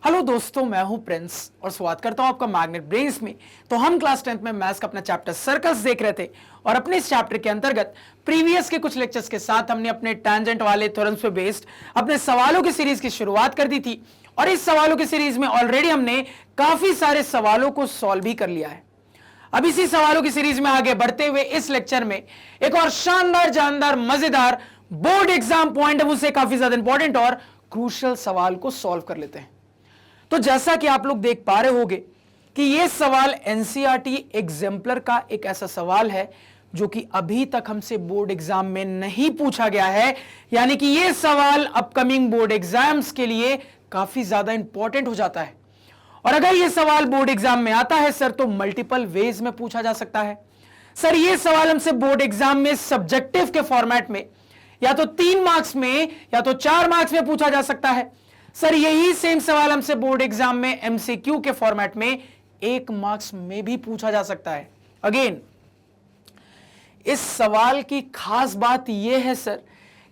Hello दोस्तों, मैं हूं प्रिंस और स्वागत करता हूं आपका मैग्नेट ब्रेन्स में। तो हम क्लास 10th में मैथ्स का अपना चैप्टर सर्कल्स देख रहे थे और अपने इस चैप्टर के अंतर्गत प्रीवियस के कुछ लेक्चर्स के साथ हमने अपने टैंजेंट वाले थ्योरम्स पे बेस्ड अपने सवालों की सीरीज की शुरुआत कर दी थी और इस सवालों की सीरीज में ऑलरेडी हमने काफी सारे सवालों को सॉल्व भी कर लिया है। अब इसी सवालों की सीरीज में आगे बढ़ते हुए इस लेक्चर में एक और शानदार, जानदार, मजेदार board exam point of view से काफी ज्यादा इंपॉर्टेंट और क्रूशियल सवाल को सॉल्व कर लेते हैं। तो जैसा कि आप लोग देख पा रहे होंगे कि यह सवाल एनसीईआरटी एग्जाम्पलर का एक ऐसा सवाल है जो कि अभी तक हमसे बोर्ड एग्जाम में नहीं पूछा गया है, यानी कि यह सवाल अपकमिंग बोर्ड एग्जाम्स के लिए काफी ज्यादा इंपॉर्टेंट हो जाता है। और अगर यह सवाल बोर्ड एग्जाम में आता है सर, तो मल्टीपल वेज में पूछा जा सकता है। सर, यह सवाल हमसे बोर्ड एग्जाम में सब्जेक्टिव के फॉर्मेट में या तो 3 मार्क्स में या तो 4 मार्क्स में पूछा जा सकता है। सर, यही सेम सवाल हमसे बोर्ड एग्जाम में एमसीक्यू के फॉर्मेट में 1 मार्क्स में भी पूछा जा सकता है। अगेन, इस सवाल की खास बात यह है सर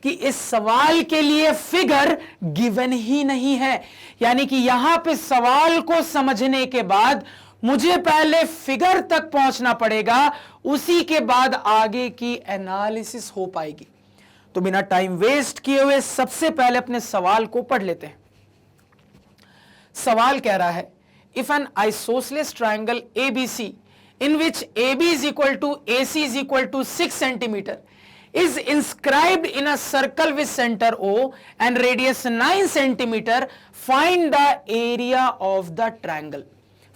कि इस सवाल के लिए फिगर गिवन ही नहीं है, यानी कि यहां पे सवाल को समझने के बाद मुझे पहले फिगर तक पहुंचना पड़ेगा, उसी के बाद आगे की एनालिसिस हो पाएगी। तो बिना टाइम वेस्ट किए हुए सबसे पहले अपने सवाल को पढ़ लेते हैं। सवाल कह रहा है, if N isosceles triangle ABC in which AB is equal to AC is equal to 6 centimeter is inscribed in a circle with center O and radius 9 centimeter, find the area of the triangle।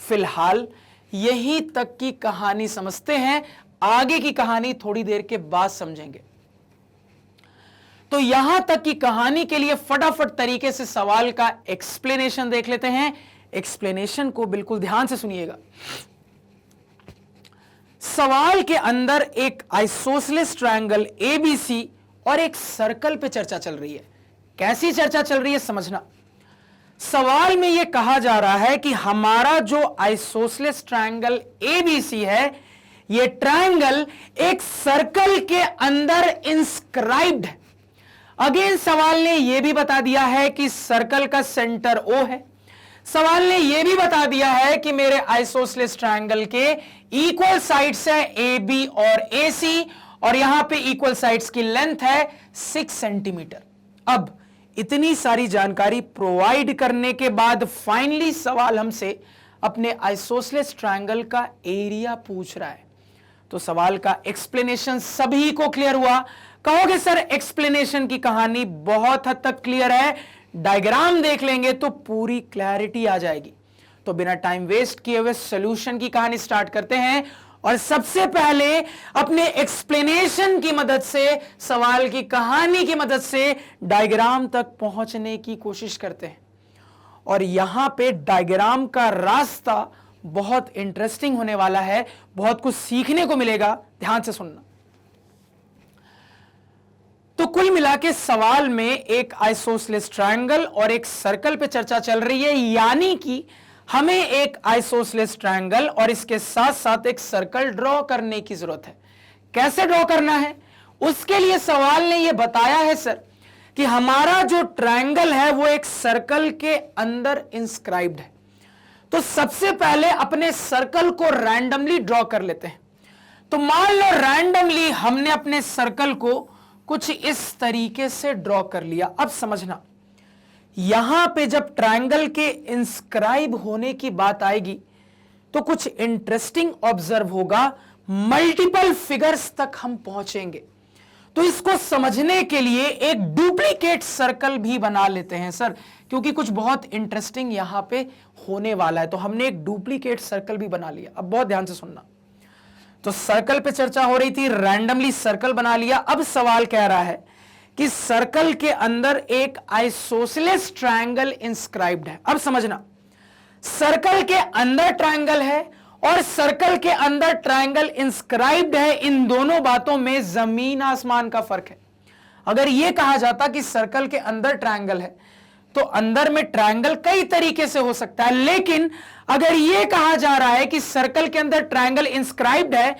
फिलहाल यहीं तक की कहानी समझते हैं, आगे की कहानी थोड़ी देर के बाद समझेंगे। तो यहां तक की कहानी के लिए फटाफट तरीके से सवाल का एक्सप्लेनेशन देख लेते हैं। एक्सप्लेनेशन को बिल्कुल ध्यान से सुनिएगा। सवाल के अंदर एक आइसोसेलेस ट्रायंगल एबीसी और एक सर्कल पे चर्चा चल रही है। कैसी चर्चा चल रही है समझना। सवाल में यह कहा जा रहा है कि हमारा जो आइसोसेलेस ट्रायंगल एबीसी है, यह ट्रायंगल एक सर्कल के अंदर इंस्क्राइब्ड है। अगेन, सवाल ने यह भी बता दिया है कि सर्कल का सेंटर O है। सवाल ने यह भी बता दिया है कि मेरे आइसोसेलेस ट्रायंगल के इक्वल साइड्स है AB और AC और यहां पे इक्वल साइड्स की लेंथ है 6 सेंटीमीटर। अब इतनी सारी जानकारी प्रोवाइड करने के बाद फाइनली सवाल हमसे अपने आइसोसेलेस ट्रायंगल का एरिया पूछ रहा है। तो सवाल का एक्सप्लेनेशन सभी को क्लियर हुआ? कहोगे सर एक्सप्लेनेशन की कहानी बहुत हद तक क्लियर है, डायग्राम देख लेंगे तो पूरी क्लैरिटी आ जाएगी। तो बिना टाइम वेस्ट किए हुए सॉल्यूशन की कहानी स्टार्ट करते हैं और सबसे पहले अपने एक्सप्लेनेशन की मदद से, सवाल की कहानी की मदद से डायग्राम तक पहुंचने की कोशिश करते हैं। और यहां पे डायग्राम का रास्ता बहुत इंटरेस्टिंग होने वाला है, बहुत कुछ सीखने को मिलेगा, ध्यान से सुनना। तो कुल मिला के सवाल में एक आइसोसेलेस ट्रायंगल और एक सर्कल पे चर्चा चल रही है, यानी कि हमें एक आइसोसेलेस ट्रायंगल और इसके साथ साथ एक सर्कल ड्रॉ करने की जरूरत है। कैसे ड्रॉ करना है उसके लिए सवाल ने यह बताया है सर कि हमारा जो ट्रायंगल है वो एक सर्कल के अंदर इंस्क्राइब्ड है। तो सबसे पहले अपने सर्कल को रैंडमली ड्रॉ कर लेते हैं। तो मान लो रैंडमली हमने अपने सर्कल को कुछ इस तरीके से ड्रॉ कर लिया। अब समझना, यहां पे जब ट्रायंगल के इंस्क्राइब होने की बात आएगी तो कुछ इंटरेस्टिंग ऑब्जर्व होगा, मल्टीपल फिगर्स तक हम पहुंचेंगे। तो इसको समझने के लिए एक डुप्लीकेट सर्कल भी बना लेते हैं सर, क्योंकि कुछ बहुत इंटरेस्टिंग यहां पे होने वाला है। तो हमने एक डुप्लीकेट सर्कल भी बना लिया। अब बहुत ध्यान से सुनना। तो सर्कल पे चर्चा हो रही थी, रैंडमली सर्कल बना लिया। अब सवाल कह रहा है कि सर्कल के अंदर एक आइसोसेलेस ट्रायंगल इंस्क्राइब्ड है। अब समझना, सर्कल के अंदर ट्रायंगल है और सर्कल के अंदर ट्रायंगल इंस्क्राइब्ड है, इन दोनों बातों में जमीन आसमान का फर्क है। अगर यह कहा जाता कि सर्कल के अंदर ट्रायंगल है तो अंदर में ट्रायंगल कई तरीके से हो सकता है, लेकिन अगर यह कहा जा रहा है कि सर्कल के अंदर ट्रायंगल इंस्क्राइब्ड है,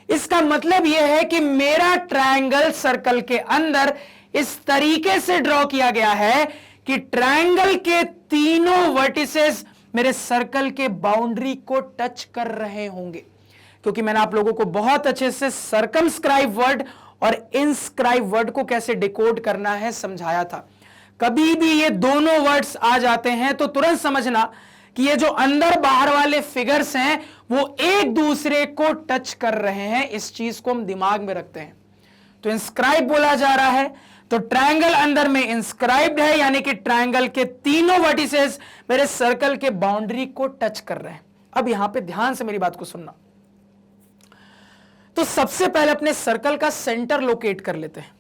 इसका मतलब यह है कि मेरा ट्रायंगल सर्कल के अंदर इस तरीके से ड्रॉ किया गया है कि ट्रायंगल के तीनों वर्टिसेस मेरे सर्कल के बाउंड्री को टच कर रहे होंगे, क्योंकि मैंने आप लोगों को बहुत अच्छे से सर्कमस्क्राइब वर्ड और इनस्क्राइब वर्ड को कैसे डिकोड करना है समझाया था। कभी भी ये दोनों वर्ड्स आ जाते हैं तो तुरंत समझना कि ये जो अंदर बाहर वाले फिगर्स हैं वो एक दूसरे को टच कर रहे हैं। इस चीज को हम दिमाग में रखते हैं। तो इंस्क्राइब बोला जा रहा है तो ट्रायंगल अंदर में इंस्क्राइब्ड है, यानी कि ट्रायंगल के तीनों वर्टिसेस मेरे सर्कल के बाउंड्री को टच कर रहे हैं। अब यहां पे ध्यान से मेरी बात को सुनना। तो सबसे पहले अपने सर्कल का सेंटर लोकेट कर लेते हैं।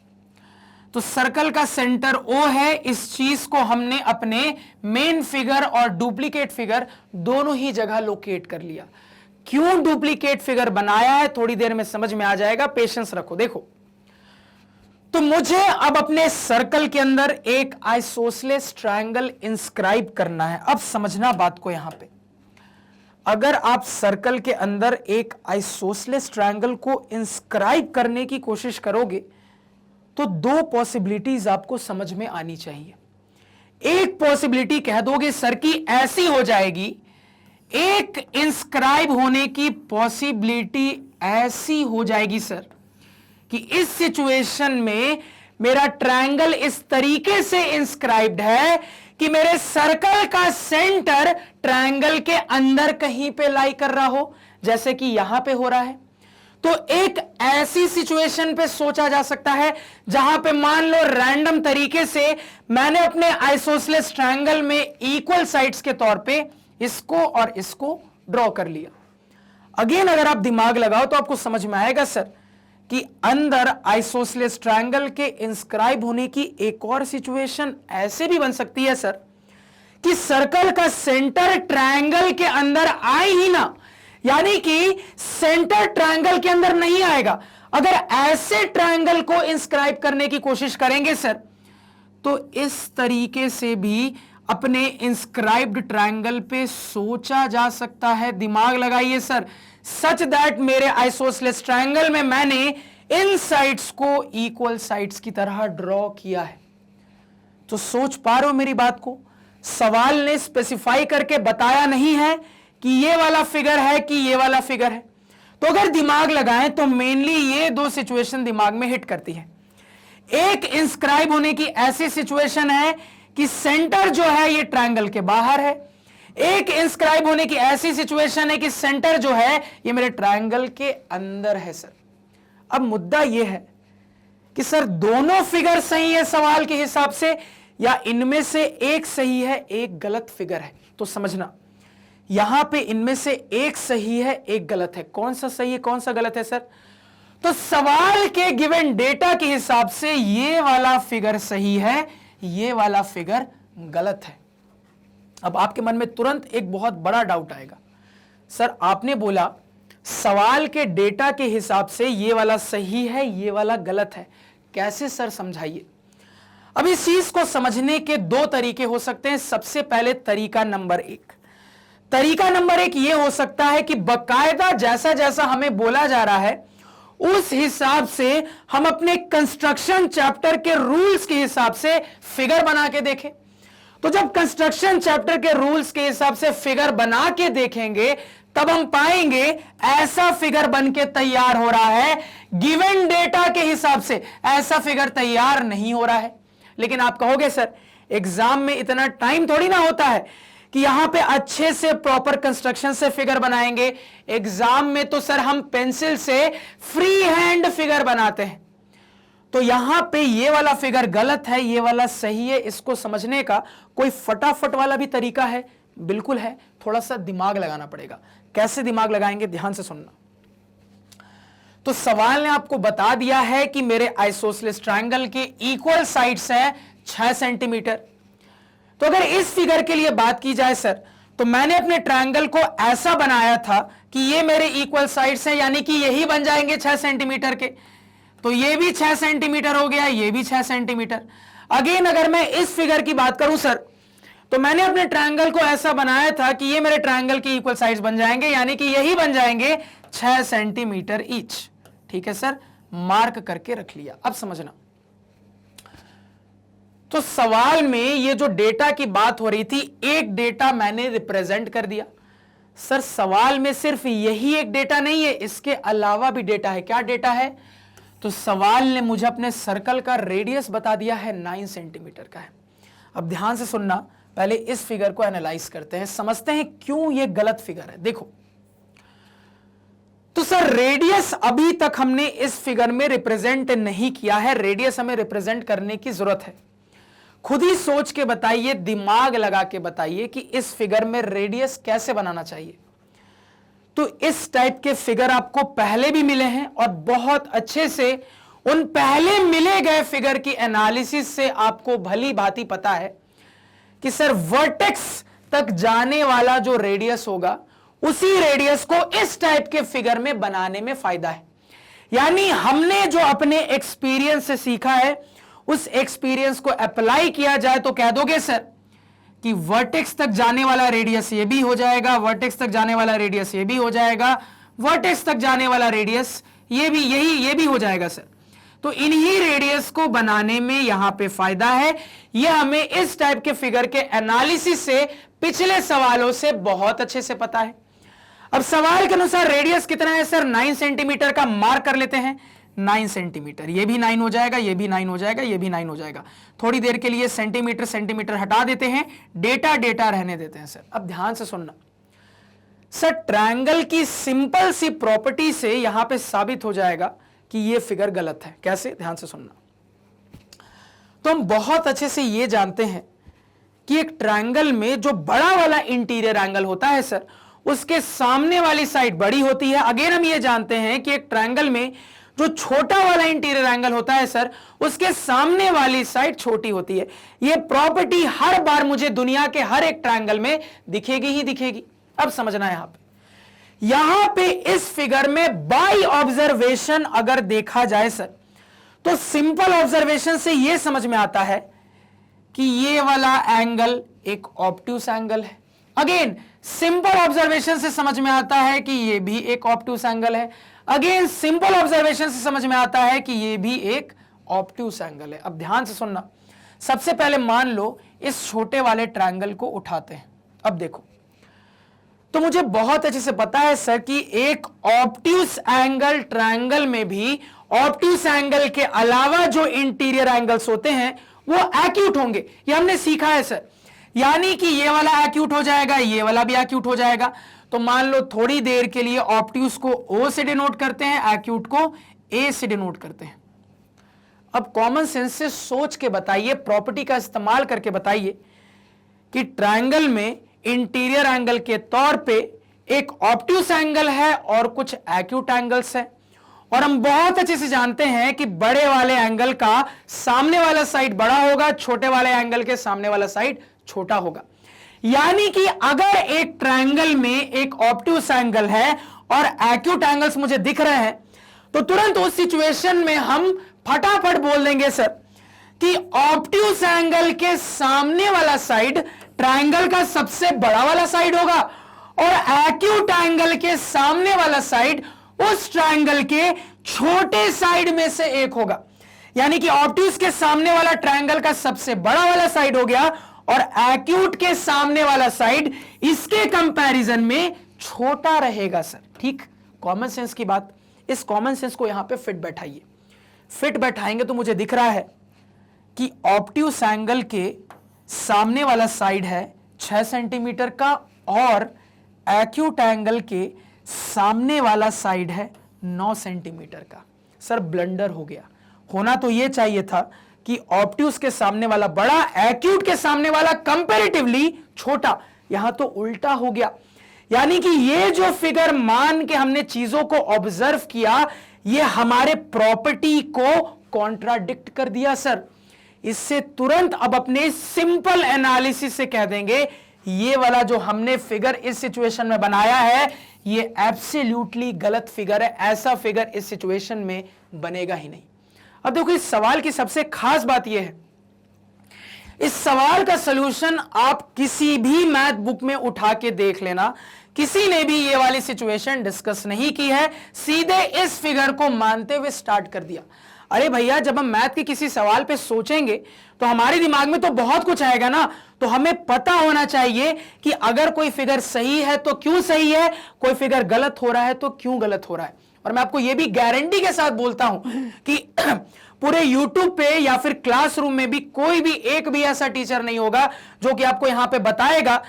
तो सर्कल का सेंटर O है। इस चीज को हमने अपने मेन फिगर और डुप्लीकेट फिगर दोनों ही जगह लोकेट कर लिया। क्यों डुप्लीकेट फिगर बनाया है थोड़ी देर में समझ में आ जाएगा, पेशेंस रखो। देखो, तो मुझे अब अपने सर्कल के अंदर एक आइसोसेलेस ट्रायंगल इंस्क्राइब करना है। अब समझना बात को यहां पे, अगर आप सर्कल के अंदर एक आइसोसेलेस ट्रायंगल को इंस्क्राइब करने की कोशिश करोगे तो दो पॉसिबिलिटीज आपको समझ में आनी चाहिए। एक पॉसिबिलिटी कह दोगे सर की ऐसी हो जाएगी, एक इंस्क्राइब होने की पॉसिबिलिटी ऐसी हो जाएगी सर कि इस सिचुएशन में मेरा ट्रायंगल इस तरीके से इंस्क्राइब्ड है कि मेरे सर्कल का सेंटर ट्रायंगल के अंदर कहीं पे लाई कर रहा हो, जैसे कि यहां पे हो रहा है। तो एक ऐसी सिचुएशन पे सोचा जा सकता है जहां पे मान लो रैंडम तरीके से मैंने अपने आइसोसेलेस ट्रायंगल में इक्वल साइड्स के तौर पे इसको और इसको ड्रॉ कर लिया। अगेन अगर आप दिमाग लगाओ तो आपको समझ में आएगा सर कि अंदर आइसोसेलेस ट्रायंगल के इंस्क्राइब होने की एक और सिचुएशन ऐसे भी बन सकती है सर कि सर्कल का सेंटर ट्रायंगल के अंदर आए ही ना, यानी कि सेंटर ट्रायंगल के अंदर नहीं आएगा। अगर ऐसे ट्रायंगल को इंस्क्राइब करने की कोशिश करेंगे सर तो इस तरीके से भी अपने इंस्क्राइब्ड ट्रायंगल पे सोचा जा सकता है। दिमाग लगाइए सर, सच दैट मेरे आइसोसेलेस ट्रायंगल में मैंने इन साइड्स को इक्वल साइड्स की तरह ड्रॉ किया है। तो सोच पा रहे हो मेरी बात को? सवाल ने स्पेसिफाई करके बताया नहीं है कि ये वाला फिगर है कि ये वाला फिगर है। तो अगर दिमाग लगाएं तो मेनली ये दो सिचुएशन दिमाग में हिट करती है। एक इंस्क्राइब होने की ऐसी सिचुएशन है कि सेंटर जो है ये ट्रायंगल के बाहर है। एक इंस्क्राइब होने की ऐसी सिचुएशन है कि सेंटर जो है ये मेरे ट्रायंगल के अंदर है सर। अब मुद्दा ये है कि सर दोनों फिगर सही है सवाल के हिसाब से, या इनमें से एक सही है एक गलत फिगर है? तो समझना, यहां पे इनमें से एक सही है एक गलत है। कौन सा सही है कौन सा गलत है सर? तो सवाल के गिवन डेटा के हिसाब से ये वाला फिगर सही है, ये वाला फिगर गलत है। अब आपके मन में तुरंत एक बहुत बड़ा डाउट आएगा, सर आपने बोला सवाल के डेटा के हिसाब से ये वाला सही है ये वाला गलत है, कैसे सर समझाइए। अब इस चीज को समझने के दो तरीके हो सकते हैं। सबसे पहले तरीका नंबर एक ये हो सकता है कि बकायदा जैसा जैसा हमें बोला जा रहा है उस हिसाब से हम अपने कंस्ट्रक्शन चैप्टर के रूल्स के हिसाब से फिगर बना के देखें। तो जब कंस्ट्रक्शन चैप्टर के रूल्स के हिसाब से फिगर बना के देखेंगे तब हम पाएंगे ऐसा फिगर बन के तैयार हो रहा है, गिवन डेटा के हिसाब से ऐसा फिगर तैयार नहीं हो रहा है। लेकिन आप कहोगे सर एग्जाम में इतना टाइम थोड़ी ना होता है कि यहां पे अच्छे से प्रॉपर कंस्ट्रक्शन से फिगर बनाएंगे। एग्जाम में तो सर हम पेंसिल से फ्री हैंड फिगर बनाते हैं। तो यहां पे ये वाला फिगर गलत है ये वाला सही है, इसको समझने का कोई फटाफट वाला भी तरीका है? बिल्कुल है, थोड़ा सा दिमाग लगाना पड़ेगा। कैसे दिमाग लगाएंगे ध्यान से सुनना। तो सवाल ने आपको बता दिया है कि मेरे आइसोसेलेस ट्रायंगल के इक्वल साइड्स हैं 6 सेंटीमीटर। तो अगर इस फिगर के लिए बात की जाए सर तो मैंने अपने ट्रायंगल को ऐसा बनाया था कि ये मेरे इक्वल साइड्स हैं, यानी कि यही बन जाएंगे 6 सेंटीमीटर के। तो ये भी 6 सेंटीमीटर हो गया, ये भी 6 सेंटीमीटर। अगेन अगर मैं इस फिगर की बात करूं सर तो मैंने अपने ट्रायंगल को ऐसा बनाया था कि ये मेरे ट्रायंगल के इक्वल साइड्स बन जाएंगे, यानी कि यही बन जाएंगे 6 सेंटीमीटर ईच। ठीक है सर, मार्क करके रख लिया। अब समझना, तो सवाल में ये जो डेटा की बात हो रही थी, एक डेटा मैंने रिप्रेजेंट कर दिया। सर सवाल में सिर्फ यही एक डेटा नहीं है, इसके अलावा भी डेटा है। क्या डेटा है? तो सवाल ने मुझे अपने सर्कल का रेडियस बता दिया है 9 सेंटीमीटर का है। अब ध्यान से सुनना, पहले इस फिगर को एनालाइज करते हैं, समझते हैं क्यों ये गलत फिगर है। देखो तो सर रेडियस अभी तक हमने इस फिगर में रिप्रेजेंट नहीं किया है, रेडियस हमें रिप्रेजेंट करने की जरूरत है। खुद ही सोच के बताइए, दिमाग लगा के बताइए कि इस फिगर में रेडियस कैसे बनाना चाहिए। तो इस टाइप के फिगर आपको पहले भी मिले हैं और बहुत अच्छे से उन पहले मिले गए फिगर की एनालिसिस से आपको भली भांति पता है कि सर वर्टेक्स तक जाने वाला जो रेडियस होगा, उसी रेडियस को इस टाइप के फिगर में बनाने में फायदा है। यानी हमने जो अपने एक्सपीरियंस से सीखा है, उस एक्सपीरियंस को अप्लाई किया जाए तो कह दोगे सर कि वर्टेक्स तक जाने वाला रेडियस ये भी हो जाएगा, वर्टेक्स तक जाने वाला रेडियस ये भी हो जाएगा, वर्टेक्स तक जाने वाला रेडियस ये भी हो जाएगा सर। तो इन्हीं रेडियस को बनाने में यहां पे फायदा है। यह हमें इस टाइप के फिगर के एनालिसिस से पिछले सवालों से बहुत अच्छे से पता है। अब सवाल के अनुसार रेडियस कितना है सर? 9 सेंटीमीटर का मार्क कर लेते हैं। 9 सेंटीमीटर, ये भी 9 हो जाएगा, ये भी 9 हो जाएगा, ये भी 9 हो जाएगा। थोड़ी देर के लिए सेंटीमीटर सेंटीमीटर हटा देते हैं, डेटा डेटा रहने देते हैं सर। अब ध्यान से सुनना सर, ट्रायंगल की सिंपल सी प्रॉपर्टी से यहां पे साबित हो जाएगा कि ये फिगर गलत है। कैसे? ध्यान से सुनना। तो हम बहुत अच्छे से ये जानते हैं कि एक ट्रायंगल में जो बड़ा वाला इंटीरियर एंगल होता है सर, उसके सामने वाली साइड बड़ी होती है। अगेन हम ये जानते हैं कि एक ट्रायंगल में जो छोटा वाला इंटीरियर एंगल होता है सर, उसके सामने वाली साइड छोटी होती है। ये प्रॉपर्टी हर बार मुझे दुनिया के हर एक ट्रायंगल में दिखेगी ही दिखेगी। अब समझना है यहां पे इस फिगर में बाय ऑब्जर्वेशन अगर देखा जाए सर, तो सिंपल ऑब्जर्वेशन से यह समझ में आता है कि ये वाला एंगल एक ऑब्ट्यूस एंगल है। अगेन सिंपल ऑब्जर्वेशन से समझ में आता है कि ये भी एक ऑब्ट्यूस एंगल है। अगेन सिंपल ऑब्जर्वेशन से समझ में आता है कि ये भी एक ऑब्ट्यूस एंगल है। अब ध्यान से सुनना, सबसे पहले मान लो इस छोटे वाले ट्रायंगल को उठाते हैं। अब देखो, तो मुझे बहुत अच्छे से पता है सर कि एक ऑब्ट्यूस एंगल ट्रायंगल में भी ऑब्ट्यूस एंगल के अलावा जो इंटीरियर एंगल्स होते हैं वो एक्यूट होंगे। ये हमने सीखा है सर। यानी कि ये वाला एक्यूट हो जाएगा, ये वाला भी एक्यूट हो जाएगा। तो मान लो थोड़ी देर के लिए ऑब्ट्यूस को O से डिनोट करते हैं, एक्यूट को A से डिनोट करते हैं। अब कॉमन सेंस से सोच के बताइए, प्रॉपर्टी का इस्तेमाल करके बताइए कि ट्रायंगल में इंटीरियर एंगल के तौर पे एक ऑब्ट्यूस एंगल है और कुछ एक्यूट एंगल्स है। और हम बहुत अच्छे से जानते हैं कि बड़े वाले एंगल का सामने वाला साइड बड़ा होगा, छोटे वाले एंगल के सामने वाला साइड छोटा होगा। यानी कि अगर एक ट्रायंगल में एक ऑब्ट्यूस एंगल है और एक्यूट एंगल्स मुझे दिख रहे हैं, तो तुरंत उस सिचुएशन में हम फटाफट बोल देंगे सर कि ऑब्ट्यूस एंगल के सामने वाला साइड ट्रायंगल का सबसे बड़ा वाला साइड होगा और एक्यूट एंगल के सामने वाला साइड उस ट्रायंगल के छोटे साइड में से एक होगा। यानी कि ऑब्ट्यूस के सामने वाला ट्रायंगल का सबसे बड़ा वाला साइड हो गया और एक्यूट के सामने वाला साइड इसके कंपैरिजन में छोटा रहेगा सर। ठीक, कॉमन सेंस की बात। इस कॉमन सेंस को यहां पे फिट बैठाइए। फिट बैठाएंगे तो मुझे दिख रहा है कि ऑब्ट्यूस एंगल के सामने वाला साइड है 6 सेंटीमीटर का और एक्यूट एंगल के सामने वाला साइड है 9 सेंटीमीटर का। सर ब्लंडर हो गया। होना तो यह चाहिए था कि ऑब्ट्यूस के सामने वाला बड़ा, एक्यूट के सामने वाला कंपैरेटिवली छोटा। यहां तो उल्टा हो गया। यानी कि ये जो फिगर मान के हमने चीजों को ऑब्जर्व किया, ये हमारे प्रॉपर्टी को कॉन्ट्राडिक्ट कर दिया सर। इससे तुरंत अब अपने सिंपल एनालिसिस से कह देंगे ये वाला जो हमने फिगर इस सिचुएशन में बनाया है, ये एब्सोल्युटली गलत फिगर है। ऐसा फिगर इस सिचुएशन में बनेगा ही नहीं। अब देखो, इस सवाल की सबसे खास बात यह है, इस सवाल का सलूशन आप किसी भी मैथ बुक में उठा के देख लेना, किसी ने भी ये वाली सिचुएशन डिस्कस नहीं की है, सीधे इस फिगर को मानते हुए स्टार्ट कर दिया। अरे भैया, जब हम मैथ के किसी सवाल पे सोचेंगे तो हमारे दिमाग में तो बहुत कुछ आएगा ना। तो हमें पता होना चाहिए कि अगर कोई फिगर सही है तो क्यों सही है, कोई फिगर गलत हो रहा है तो क्यों गलत हो रहा है। और मैं आपको यह भी गारंटी के साथ बोलता हूं कि पूरे YouTube पे या फिर क्लासरूम में भी कोई भी एक भी ऐसा टीचर नहीं होगा जो कि आपको यहां पे बताएगा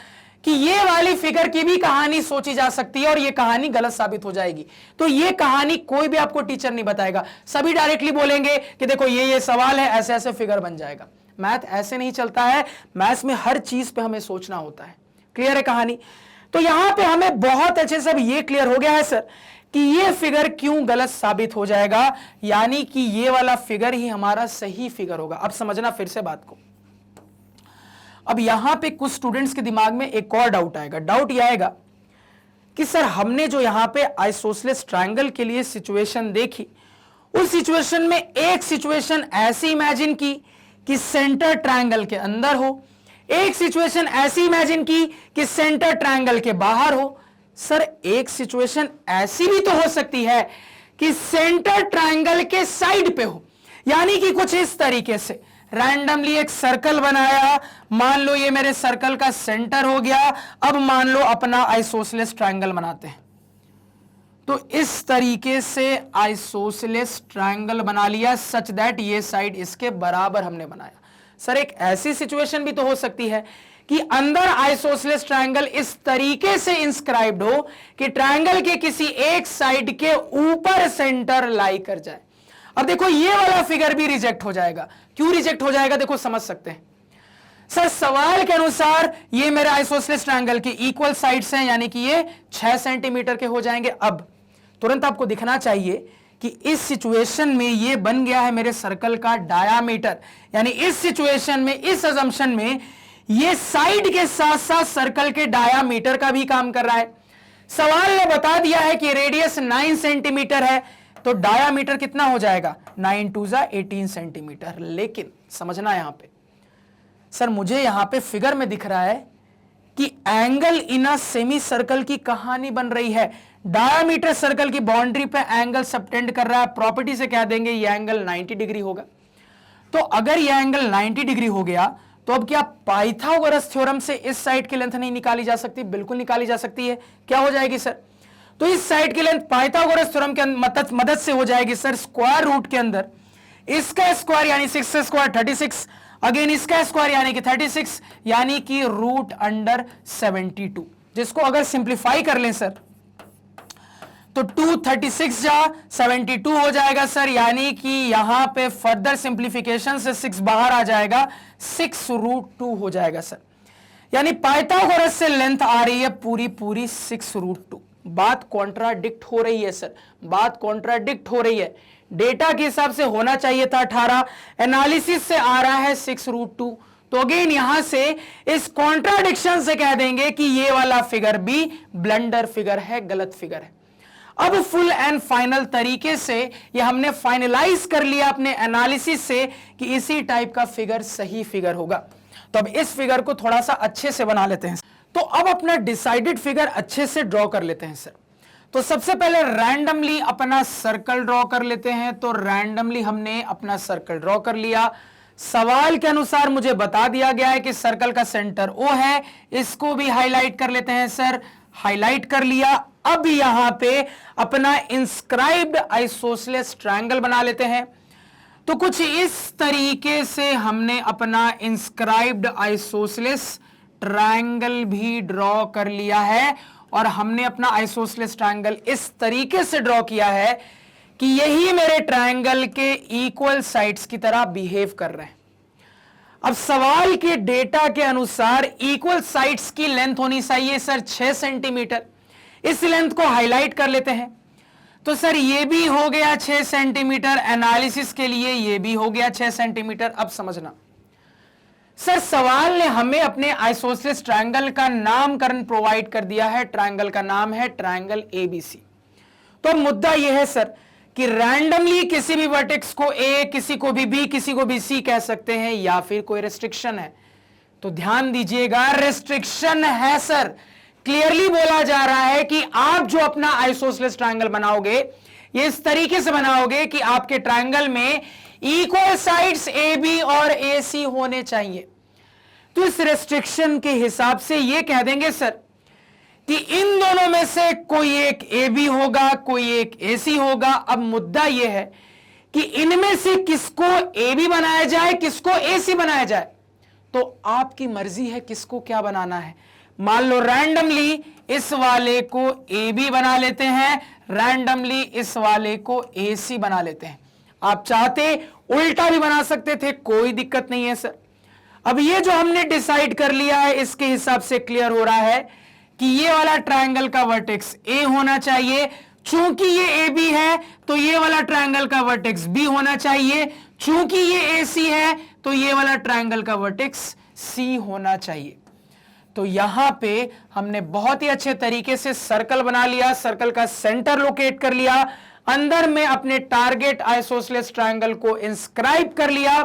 कि ये वाली फिगर की भी कहानी सोची जा सकती है और ये कहानी गलत साबित हो जाएगी। तो ये कहानी कोई भी आपको टीचर नहीं बताएगा। सभी डायरेक्टली बोलेंगे कि देखो ये सवाल है, ऐसे ऐसे फिगर बन जाएगा। मैथ ऐसे नहीं चलता है। मैथ्स में हर चीज पे हमें सोचना होता है। क्लियर है कहानी? तो यहां पे हमें बहुत अच्छे से अब ये क्लियर हो गया है सर कि ये फिगर क्यों गलत साबित हो जाएगा, यानी कि ये वाला फिगर ही हमारा सही फिगर होगा। अब समझना फिर से बात को। अब यहां पे कुछ स्टूडेंट्स के दिमाग में एक और डाउट आएगा। डाउट यह आएगा कि सर हमने जो यहां पे आइसोसेलेस ट्रायंगल के लिए सिचुएशन देखी, उस सिचुएशन में एक सिचुएशन ऐसी इमेजिन की कि सेंटर ट्रायंगल के अंदर हो, एक सिचुएशन ऐसी इमेजिन की कि सेंटर ट्रायंगल के बाहर हो। सर एक सिचुएशन ऐसी भी तो हो सकती है कि सेंटर ट्रायंगल के साइड पे हो, यानी कि कुछ इस तरीके से रैंडमली एक सर्कल बनाया। मान लो ये मेरे सर्कल का सेंटर हो गया। अब मान लो अपना आइसोसेलेस ट्रायंगल बनाते हैं। तो इस तरीके से आइसोसेलेस ट्रायंगल बना लिया सच दैट ये साइड इसके बराबर हमने बनाया। सर एक ऐसी सिचुएशन भी तो हो सकती है कि अंदर आइसोसेलेस ट्रायंगल इस तरीके से इंस्क्राइब्ड हो कि ट्रायंगल के किसी एक साइड के ऊपर सेंटर लाई कर जाए। अब देखो ये वाला फिगर भी रिजेक्ट हो जाएगा। क्यों रिजेक्ट हो जाएगा, देखो समझ सकते हैं। सर सवाल के अनुसार ये मेरे आइसोसेलेस ट्रायंगल की इक्वल साइड्स हैं, यानी कि ये 6 सेंटीमीटर के हो जाएंगे। अब तुरंत आपको दिखना चाहिए कि इस सिचुएशन में ये बन गया है मेरे सर्कल का डायामीटर, यानी इस सिचुएशन में, इस अजम्पशन में ये साइड के साथ साथ सर्कल के डायामीटर का भी काम कर रहा है। सवाल ने बता दिया है कि रेडियस 9 सेंटीमीटर है, तो डायामीटर कितना हो जाएगा, 9 2 18 सेंटीमीटर। लेकिन समझना यहां पे, सर मुझे यहां पे फिगर में दिख रहा है कि angle in a semi circle की कहानी बन रही है। डायामीटर सर्कल की बाउंड्री पे एंगल सबटेंड कर रहा है। प्रॉपर्टी से कह देंगे ये एंगल 90 डिग्री होगा। तो अगर ये एंगल 90 डिग्री हो गया तो अब क्या पाइथागोरस थ्योरम से इस साइड की लेंथ नहीं निकाली जा सकती? बिल्कुल निकाली जा सकती है। क्या हो जाएगी सर? तो इस साइड की लेंथ पाइथागोरस थ्योरम के मदद से हो जाएगी सर स्क्वायर रूट के अंदर इसका स्क्वायर यानी 6 स्क्वायर 36, अगेन इसका स्क्वायर यानी कि 36, यानी कि रूट अंडर 72, जिसको अगर सिंप्लीफाई कर लें सर तो 236 जा 72 हो जाएगा सर, यानी कि यहां पे फर्दर सिंप्लीफिकेशन से 6 बाहर आ जाएगा, 6 रूट 2 हो जाएगा सर। यानी पाइथागोरस से लेंथ आ रही है पूरी पूरी 6 रूट 2। बात कॉन्ट्राडिक्ट हो रही है सर, बात कॉन्ट्राडिक्ट हो रही है। डेटा के हिसाब से होना चाहिए था 18, एनालिसिस से आ रहा है 6 रूट 2। तो अगेन यहां से इस कॉन्ट्राडिक्शन से कह देंगे कि ये वाला फिगर भी ब्लंडर फिगर है, गलत फिगर है। अब फुल एंड फाइनल तरीके से ये हमने फाइनलाइज कर लिया अपने एनालिसिस से कि इसी टाइप का फिगर सही फिगर होगा। तो अब इस फिगर को थोड़ा सा अच्छे से बना लेते हैं। तो अब अपना डिसाइडेड फिगर अच्छे से ड्रॉ कर लेते हैं सर। तो सबसे पहले रैंडमली अपना सर्कल ड्रॉ कर लेते हैं। तो रैंडमली हमने अपना सर्कल ड्रॉ कर लिया। सवाल के अनुसार मुझे बता दिया गया है कि सर्कल का सेंटर O है, इसको भी हाईलाइट कर लेते हैं सर। हाईलाइट कर लिया। अब यहां पे अपना इंस्क्राइब्ड आइसोसेलेस ट्रायंगल बना लेते हैं। तो कुछ इस तरीके से हमने अपना इंस्क्राइब्ड आइसोसेलेस ट्रायंगल भी ड्रॉ कर लिया है और हमने अपना आइसोसेलेस ट्रायंगल इस तरीके से ड्रॉ किया है कि यही मेरे ट्रायंगल के इक्वल साइड्स की तरह बिहेव कर रहे हैं। अब सवाल के डेटा के अनुसार इक्वल साइड्स की लेंथ होनी चाहिए सर 6 सेंटीमीटर। इस लेंथ को हाईलाइट कर लेते हैं। तो सर ये भी हो गया 6 सेंटीमीटर, एनालिसिस के लिए ये भी हो गया 6 सेंटीमीटर। अब समझना सर, सवाल ने हमें अपने आइसोसेलेस ट्रायंगल का नामकरण प्रोवाइड कर दिया है। ट्रायंगल का नाम है ट्रायंगल एबीसी। तो मुद्दा यह है सर कि रैंडमली किसी भी वर्टेक्स को ए, किसी को भी बी, किसी को भी सी कह सकते हैं, या फिर कोई रेस्ट्रिक्शन है। तो ध्यान दीजिएगा, रेस्ट्रिक्शन है सर। क्लियरली बोला जा रहा है कि आप जो अपना आइसोसेलेस ट्रायंगल बनाओगे ये इस तरीके से बनाओगे कि आपके ट्रायंगल में इक्वल साइड्स ए बी और ए सी होने चाहिए। तो इस रेस्ट्रिक्शन के हिसाब से ये कह देंगे सर कि इन दोनों में से कोई एक ए बी होगा, कोई एक ए सी होगा। अब मुद्दा यह है कि इनमें से किसको ए बी बनाया जाए, किसको ए सी बनाया जाए, तो आपकी मर्जी है किसको क्या बनाना है। मान लो रैंडमली इस वाले को ए बी बना लेते हैं, रैंडमली इस वाले को ए सी बना लेते हैं। आप चाहते उल्टा भी बना सकते थे, कोई दिक्कत नहीं है सर। अब ये जो हमने डिसाइड कर लिया है इसके हिसाब से क्लियर हो रहा है कि ये वाला ट्रायंगल का वर्टेक्स ए होना चाहिए। चूंकि ये ए बी है तो ये वाला ट्रायंगल का वर्टेक्स बी होना चाहिए। चूंकि ये ए सी है तो ये वाला ट्रायंगल का वर्टेक्स सी होना चाहिए। तो यहां पे हमने बहुत ही अच्छे तरीके से सर्कल बना लिया, सर्कल का सेंटर लोकेट कर लिया, अंदर में अपने टारगेट आइसोसेलेस ट्रायंगल को इंस्क्राइब कर लिया,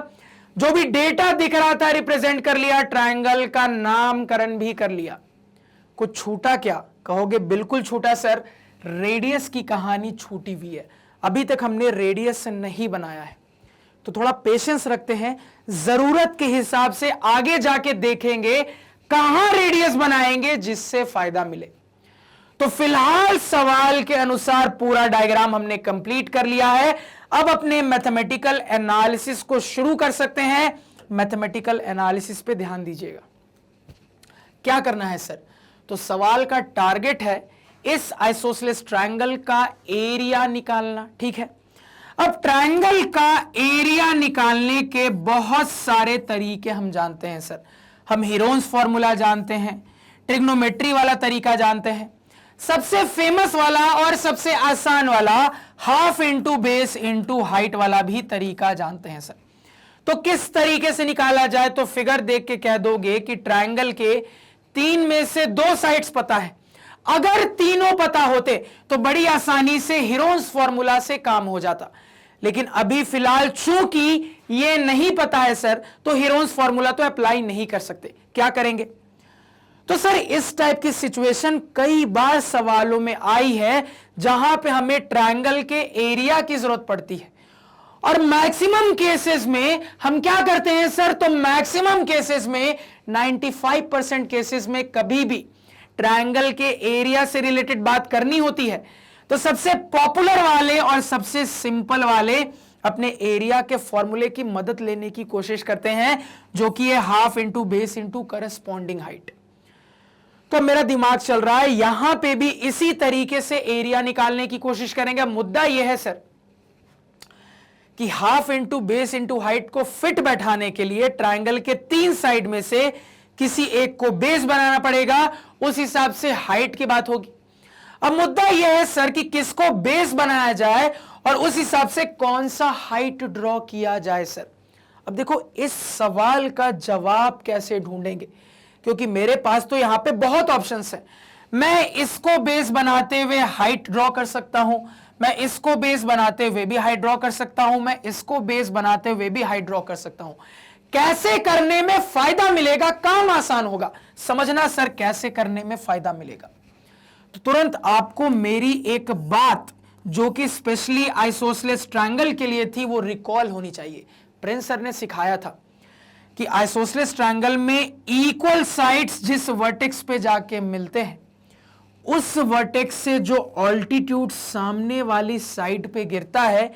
जो भी डेटा दिख रहा था रिप्रेजेंट कर लिया, ट्रायंगल का नामकरण भी कर लिया। कुछ छूटा क्या कहोगे? बिल्कुल छूटा सर, रेडियस की कहानी छूटी हुई है। अभी तक हमने रेडियस नहीं बनाया है, तो थोड़ा पेशेंस रखते हैं, जरूरत के हिसाब से आगे जाके देखेंगे कहां रेडियस बनाएंगे जिससे फायदा मिले। तो फिलहाल सवाल के अनुसार पूरा डायग्राम हमने कंप्लीट कर लिया है। अब अपने मैथमेटिकल एनालिसिस को शुरू कर सकते हैं। मैथमेटिकल एनालिसिस पे ध्यान दीजिएगा। क्या करना है सर? तो सवाल का टारगेट है इस आइसोसेलेस ट्रायंगल का एरिया निकालना, ठीक है। अब ट्रायंगल का एरिया निकालने के बहुत सारे तरीके हम जानते हैं सर। हम हीरोन्स फॉर्मूला जानते हैं, ट्रिग्नोमेट्री वाला तरीका जानते हैं, सबसे फेमस वाला और सबसे आसान वाला half into base into height वाला भी तरीका जानते हैं सर। तो किस तरीके से निकाला जाए? तो फिगर देख के कह दोगे कि ट्रायंगल के 3 में से 2 साइड्स पता है। अगर तीनों पता होते तो बड़ी आसानी से हीरोन्स फॉर्मूला से काम हो जाता, लेकिन अभी फिलहाल चूंकि ये नहीं पता है सर, तो हीरोन्स फॉर्मूला तो अप्लाई नहीं कर सकते। क्या करेंगे? तो सर इस टाइप की सिचुएशन कई बार सवालों में आई है जहां पे हमें ट्रायंगल के एरिया की जरूरत पड़ती है, और मैक्सिमम केसेस में हम क्या करते हैं सर? तो मैक्सिमम केसेस में 95% केसेस में कभी भी ट्रायंगल के एरिया से रिलेटेड बात करनी होती है तो सबसे पॉपुलर वाले और सबसे सिंपल वाले अपने एरिया के फॉर्मूले की मदद लेने की कोशिश करते हैं, जो कि है half into base into corresponding height. तो मेरा दिमाग चल रहा है यहां पे भी इसी तरीके से एरिया निकालने की कोशिश करेंगे। मुद्दा यह है सर कि half into base into height को फिट बैठाने के लिए ट्रायंगल के 3 साइड में से किसी एक को बेस बनाना पड़ेगा, उस हिसाब से हाइट की बात होगी। अब मुद्दा यह है सर कि किसको बेस बनाया जाए और उस हिसाब से कौन सा हाइट ड्रॉ किया जाए सर। अब देखो इस सवाल का जवाब कैसे ढूंढेंगे, क्योंकि मेरे पास तो यहां पे बहुत ऑप्शंस हैं। मैं इसको बेस बनाते हुए हाइट ड्रॉ कर सकता हूं, मैं इसको बेस बनाते हुए भी हाइट ड्रॉ कर सकता हूं, मैं इसको बेस बनाते हुए भी हाइट ड्रॉ कर सकता हूं। कैसे करने में फायदा मिलेगा? काम आसान होगा समझना सर, कैसे करने में फायदा मिलेगा। तो तुरंत आपको मेरी एक बात जो कि स्पेशली आइसोसेलेस ट्रायंगल के लिए थी वो रिकॉल होनी चाहिए। प्रिंस सर ने सिखाया था कि आइसोसेलेस ट्रायंगल में इक्वल साइड्स जिस वर्टेक्स पे जाके मिलते हैं, उस वर्टेक्स से जो ऑल्टीट्यूड सामने वाली साइड पे गिरता है,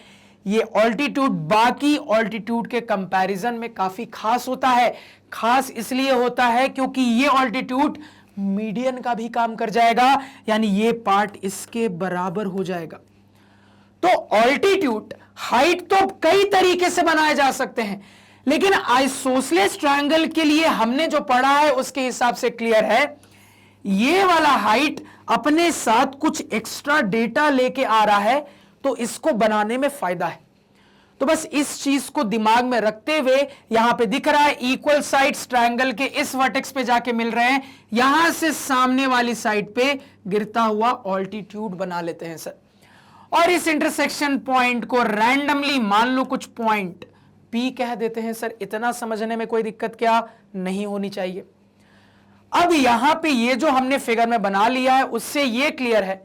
ये ऑल्टीट्यूड बाकी ऑल्टीट्यूड के कंपैरिजन में काफी खास होता है। खास इसलिए होता है क्योंकि ये ऑल्टीट्यूड मीडियन का भी काम कर जाएगा, यानी ये पार्ट इसके बराबर हो जाएगा। तो ऑल्टीट्यूड हाइट तो कई तरीके से बनाए जा सकते हैं, लेकिन आइसोसेलेस ट्रायंगल के लिए हमने जो पढ़ा है उसके हिसाब से क्लियर है, ये वाला हाइट अपने साथ कुछ एक्स्ट्रा डेटा लेके आ रहा है, तो इसको बनाने में फायदा है। तो बस इस चीज को दिमाग में रखते हुए यहां पे दिख रहा है इक्वल साइड्स ट्रायंगल के इस वर्टेक्स पे जाके मिल रहे हैं, यहां से सामने वाली साइड पे गिरता हुआ ऑल्टीट्यूड बना लेते हैं सर। और इस इंटरसेक्शन पॉइंट को रैंडमली मान लो कुछ पॉइंट P कह देते हैं सर। इतना समझने में कोई दिक्कत क्या नहीं होनी चाहिए। अब यहां पे ये जो हमने फिगर में बना लिया है उससे ये क्लियर है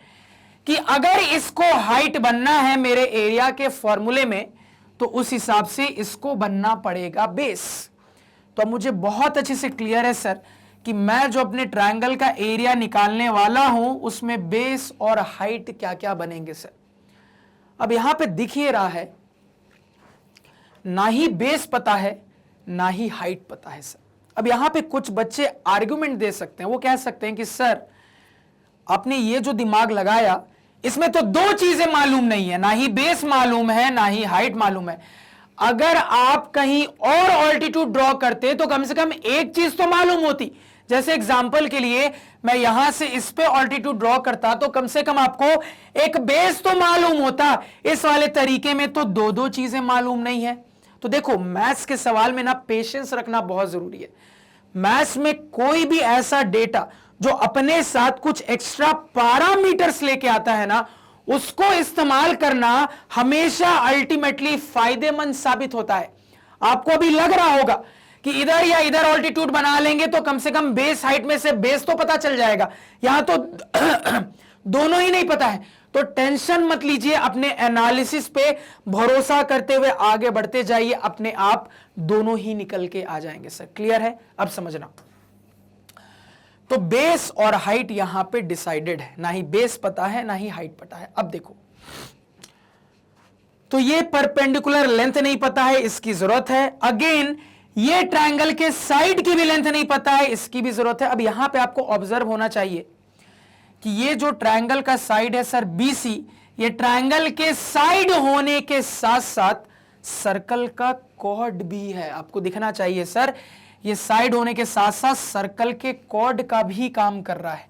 कि अगर इसको हाइट बनना है मेरे एरिया के फॉर्मूले में, तो उस हिसाब से इसको बनना पड़ेगा बेस। तो अब मुझे बहुत अच्छे से क्लियर है सर कि मैं जो अपने ट्रायंगल का एरिया निकालने वाला हूं उसमें बेस और हाइट क्या क्या बनेंगे सर। अब यहां पे दिख ही रहा है, ना ही बेस पता है ना ही हाइट पता है सर। अब यहां पे कुछ बच्चे आर्गुमेंट दे सकते हैं, वो कह सकते हैं कि सर आपने ये जो दिमाग लगाया इसमें तो दो चीजें मालूम नहीं है, ना ही बेस मालूम है ना ही हाइट मालूम है। अगर आप कहीं और ऑल्टीट्यूड ड्रॉ करते तो कम से कम एक चीज तो मालूम होती। जैसे एग्जांपल के लिए मैं यहां से इस पे ऑल्टीट्यूड ड्रॉ करता तो कम से कम आपको एक बेस तो मालूम होता। इस वाले तरीके में तो दो दो चीजें मालूम नहीं है। तो देखो मैथ्स के सवाल में ना पेशेंस रखना बहुत जरूरी है। मैथ्स में कोई भी ऐसा डेटा जो अपने साथ कुछ एक्स्ट्रा पैरामीटर्स लेके आता है ना, उसको इस्तेमाल करना हमेशा अल्टीमेटली फायदेमंद साबित होता है। आपको अभी लग रहा होगा कि इधर या इधर ऑल्टीट्यूड बना लेंगे तो कम से कम बेस हाइट में से बेस तो पता चल जाएगा, यहां तो दोनों ही नहीं पता है। तो टेंशन मत लीजिए, अपने एनालिसिस पे भरोसा करते हुए आगे बढ़ते जाइए, अपने आप दोनों ही निकल के आ जाएंगे सर। क्लियर है? अब समझना। तो बेस और हाइट यहां पे डिसाइडेड है, ना ही बेस पता है ना ही हाइट पता है। अब देखो, तो ये परपेंडिकुलर लेंथ नहीं पता है, इसकी जरूरत है। अगेन ये ट्रायंगल के साइड की भी लेंथ नहीं पता है, इसकी भी जरूरत है। अब यहां पे आपको ऑब्जर्व होना चाहिए कि ये जो ट्रायंगल का साइड है सर BC, ये ट्रायंगल के साइड होने के साथ साथ सर्कल का कॉर्ड भी है। आपको दिखना चाहिए सर, ये साइड होने के साथ साथ सर्कल के कॉर्ड का भी काम कर रहा है।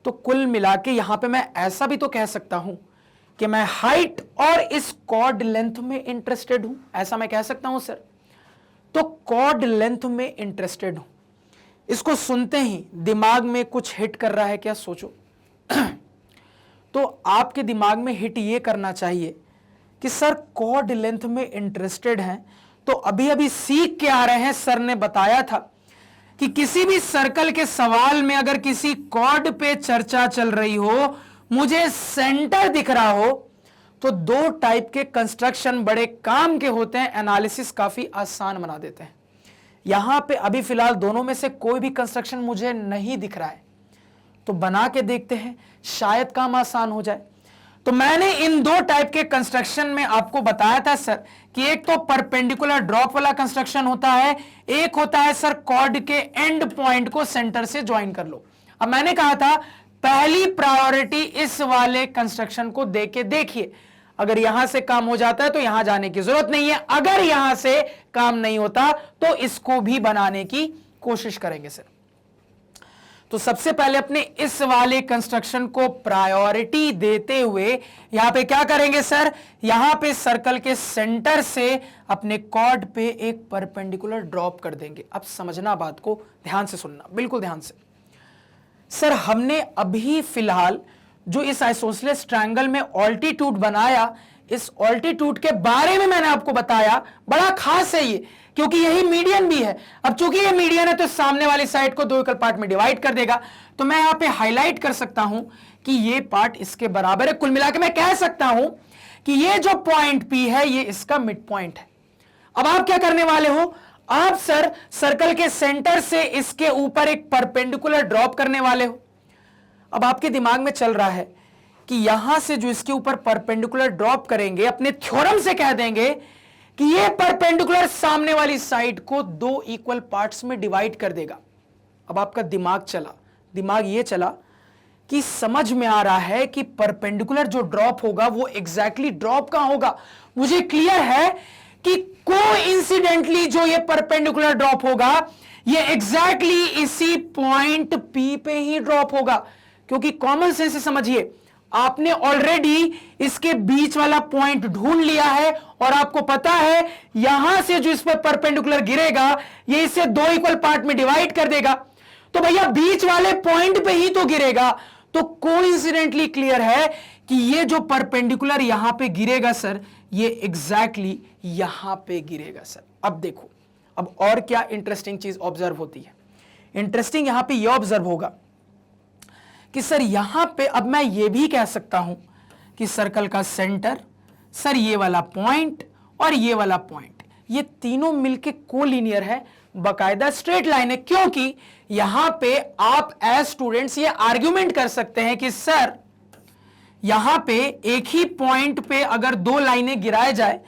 तो कुल मिला के यहां पे मैं ऐसा भी तो कह सकता हूं कि मैं हाइट और इस कॉर्ड लेंथ में इंटरेस्टेड हूं, ऐसा मैं कह सकता हूं सर। तो कॉर्ड लेंथ में इंटरेस्टेड हूं। इसको सुनते ही दिमाग में कुछ हिट कर रहा है क्या? सोचो। तो आपके दिमाग में हिट ये करना चाहिए कि सर कॉर्ड लेंथ में इंटरेस्टेड हैं, तो अभी अभी सीख के आ रहे हैं, सर ने बताया था कि किसी भी सर्कल के सवाल में अगर किसी कॉर्ड पे चर्चा चल रही हो, मुझे सेंटर दिख रहा हो, तो दो टाइप के कंस्ट्रक्शन बड़े काम के होते हैं, एनालिसिस काफी आसान बना देते हैं। यहां पे अभी फिलहाल दोनों में से कोई भी कंस्ट्रक्शन मुझे नहीं दिख रहा है, तो बना के देखते हैं, शायद काम आसान हो जाए। तो मैंने इन दो टाइप के कंस्ट्रक्शन में आपको बताया था सर कि एक तो परपेंडिकुलर ड्रॉप वाला कंस्ट्रक्शन होता है, एक होता है सर कॉर्ड के एंड पॉइंट को सेंटर से ज्वाइन कर लो। अब मैंने कहा था पहली प्रायोरिटी इस वाले कंस्ट्रक्शन को देके देखिए, अगर यहां से काम हो जाता है तो यहां जाने की जरूरत नहीं है, अगर यहां से काम नहीं होता तो इसको भी बनाने की कोशिश करेंगे सर। तो सबसे पहले अपने इस वाले कंस्ट्रक्शन को प्रायोरिटी देते हुए यहां पे क्या करेंगे सर, यहां पे सर्कल के सेंटर से अपने कॉर्ड पे एक परपेंडिकुलर ड्रॉप कर देंगे। अब समझना, बात को ध्यान से सुनना, बिल्कुल ध्यान से। सर हमने अभी फिलहाल जो इस आइसोसेलेस ट्रायंगल में ऑल्टीट्यूड बनाया, इस ऑल्टीट्यूड के बारे में मैंने आपको बताया, बड़ा खास है ये, क्योंकि यही मीडियन भी है। अब चूंकि ये मीडियन है तो सामने वाली साइड को दो इक्वल पार्ट में डिवाइड कर देगा, तो मैं यहां पे हाईलाइट कर सकता हूं कि ये पार्ट इसके बराबर है। कुल मिलाकर मैं कह सकता हूं कि ये जो पॉइंट P है ये इसका मिड पॉइंट है। अब आप क्या करने वाले हो, आप सर सर्कल के सेंटर से इसके ऊपर एक परपेंडिकुलर ड्रॉप करने वाले हो। अब आपके दिमाग में चल रहा है कि यहां से जो इसके ऊपर परपेंडिकुलर ड्रॉप करेंगे, अपने थ्योरम से कह देंगे कि ये परपेंडिकुलर सामने वाली साइड को दो इक्वल पार्ट्स में डिवाइड कर देगा। अब आपका दिमाग ये चला कि समझ में आ रहा है कि परपेंडिकुलर जो ड्रॉप होगा वो एग्जैक्टली ड्रॉप कहां होगा। मुझे क्लियर है कि कोइंसिडेंटली जो ये परपेंडिकुलर ड्रॉप होगा ये एग्जैक्टली इसी पॉइंट P पे ही ड्रॉप होगा, क्योंकि कॉमन सेंस से समझिए, आपने ऑलरेडी इसके बीच वाला पॉइंट ढूंढ लिया है और आपको पता है यहां से जो इस पर परपेंडिकुलर गिरेगा ये इसे दो इक्वल पार्ट में डिवाइड कर देगा, तो भैया बीच वाले पॉइंट पे ही तो गिरेगा। तो कोइंसिडेंटली क्लियर है कि ये जो परपेंडिकुलर यहां पे गिरेगा सर, ये एग्जैक्टली यहां पे गिरेगा सर। अब देखो, अब और क्या इंटरेस्टिंग चीज ऑब्जर्व होती है। इंटरेस्टिंग यहां पे यह ऑब्जर्व होगा कि सर यहां पे अब मैं ये भी कह सकता हूं कि सर्कल का सेंटर, सर ये वाला पॉइंट और ये वाला पॉइंट, ये तीनों मिलके कोलिनियर है, बकायदा स्ट्रेट लाइन है। क्योंकि यहां पे आप एज स्टूडेंट्स ये आर्ग्यूमेंट कर सकते हैं कि सर यहां पे एक ही पॉइंट पे अगर दो लाइनें गिराए जाए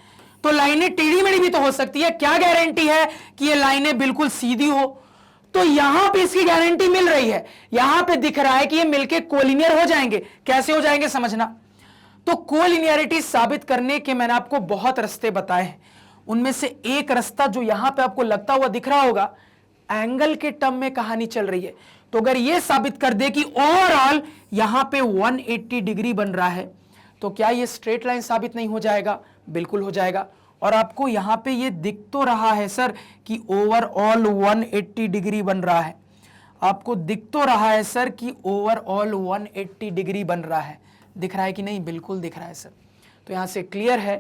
तो लाइनें टेढ़ी मेढ़ी भी तो हो सकती है, क्या गारंटी है कि ये लाइनें बिल्कुल सीधी हो? तो यहां पे इसकी गारंटी मिल रही है, यहां पे दिख रहा है कि ये मिलके कोलिनियर हो जाएंगे। कैसे हो जाएंगे समझना। तो कोलिनियरिटी साबित करने के मैंने आपको बहुत रास्ते बताए हैं, उनमें से एक रास्ता जो यहां पे आपको लगता हुआ दिख रहा होगा, एंगल के टर्म में कहानी चल रही है। तो अगर यह साबित कर दे कि ओवरऑल यहां पे 180 डिग्री बन रहा है, तो क्या यह स्ट्रेट लाइन साबित नहीं हो जाएगा? बिल्कुल हो जाएगा। और आपको यहां पे यह दिख तो रहा है सर कि ओवरऑल 180 डिग्री बन रहा है, आपको दिख तो रहा है सर कि ओवरऑल 180 डिग्री बन रहा है। दिख रहा है कि नहीं? बिल्कुल दिख रहा है सर। तो यहां से क्लियर है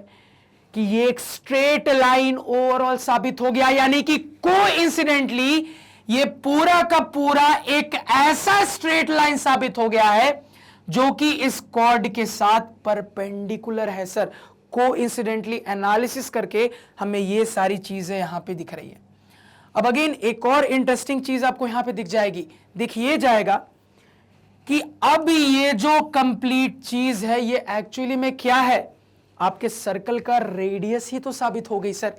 कि ये एक स्ट्रेट लाइन ओवरऑल साबित हो गया, यानी कि कोइंसिडेंटली ये पूरा का पूरा एक ऐसा स्ट्रेट लाइन साबित हो गया है जो कि इस कॉर्ड के साथ परपेंडिकुलर है सर। कोइंसिडेंटली एनालिसिस करके हमें ये सारी चीजें यहां पे दिख रही है। अब अगेन एक और इंटरेस्टिंग चीज आपको यहां पे दिख जाएगी, दिखिए जाएगा कि अब ये जो कंप्लीट चीज है ये एक्चुअली में क्या है, आपके सर्कल का रेडियस ही तो साबित हो गई सर।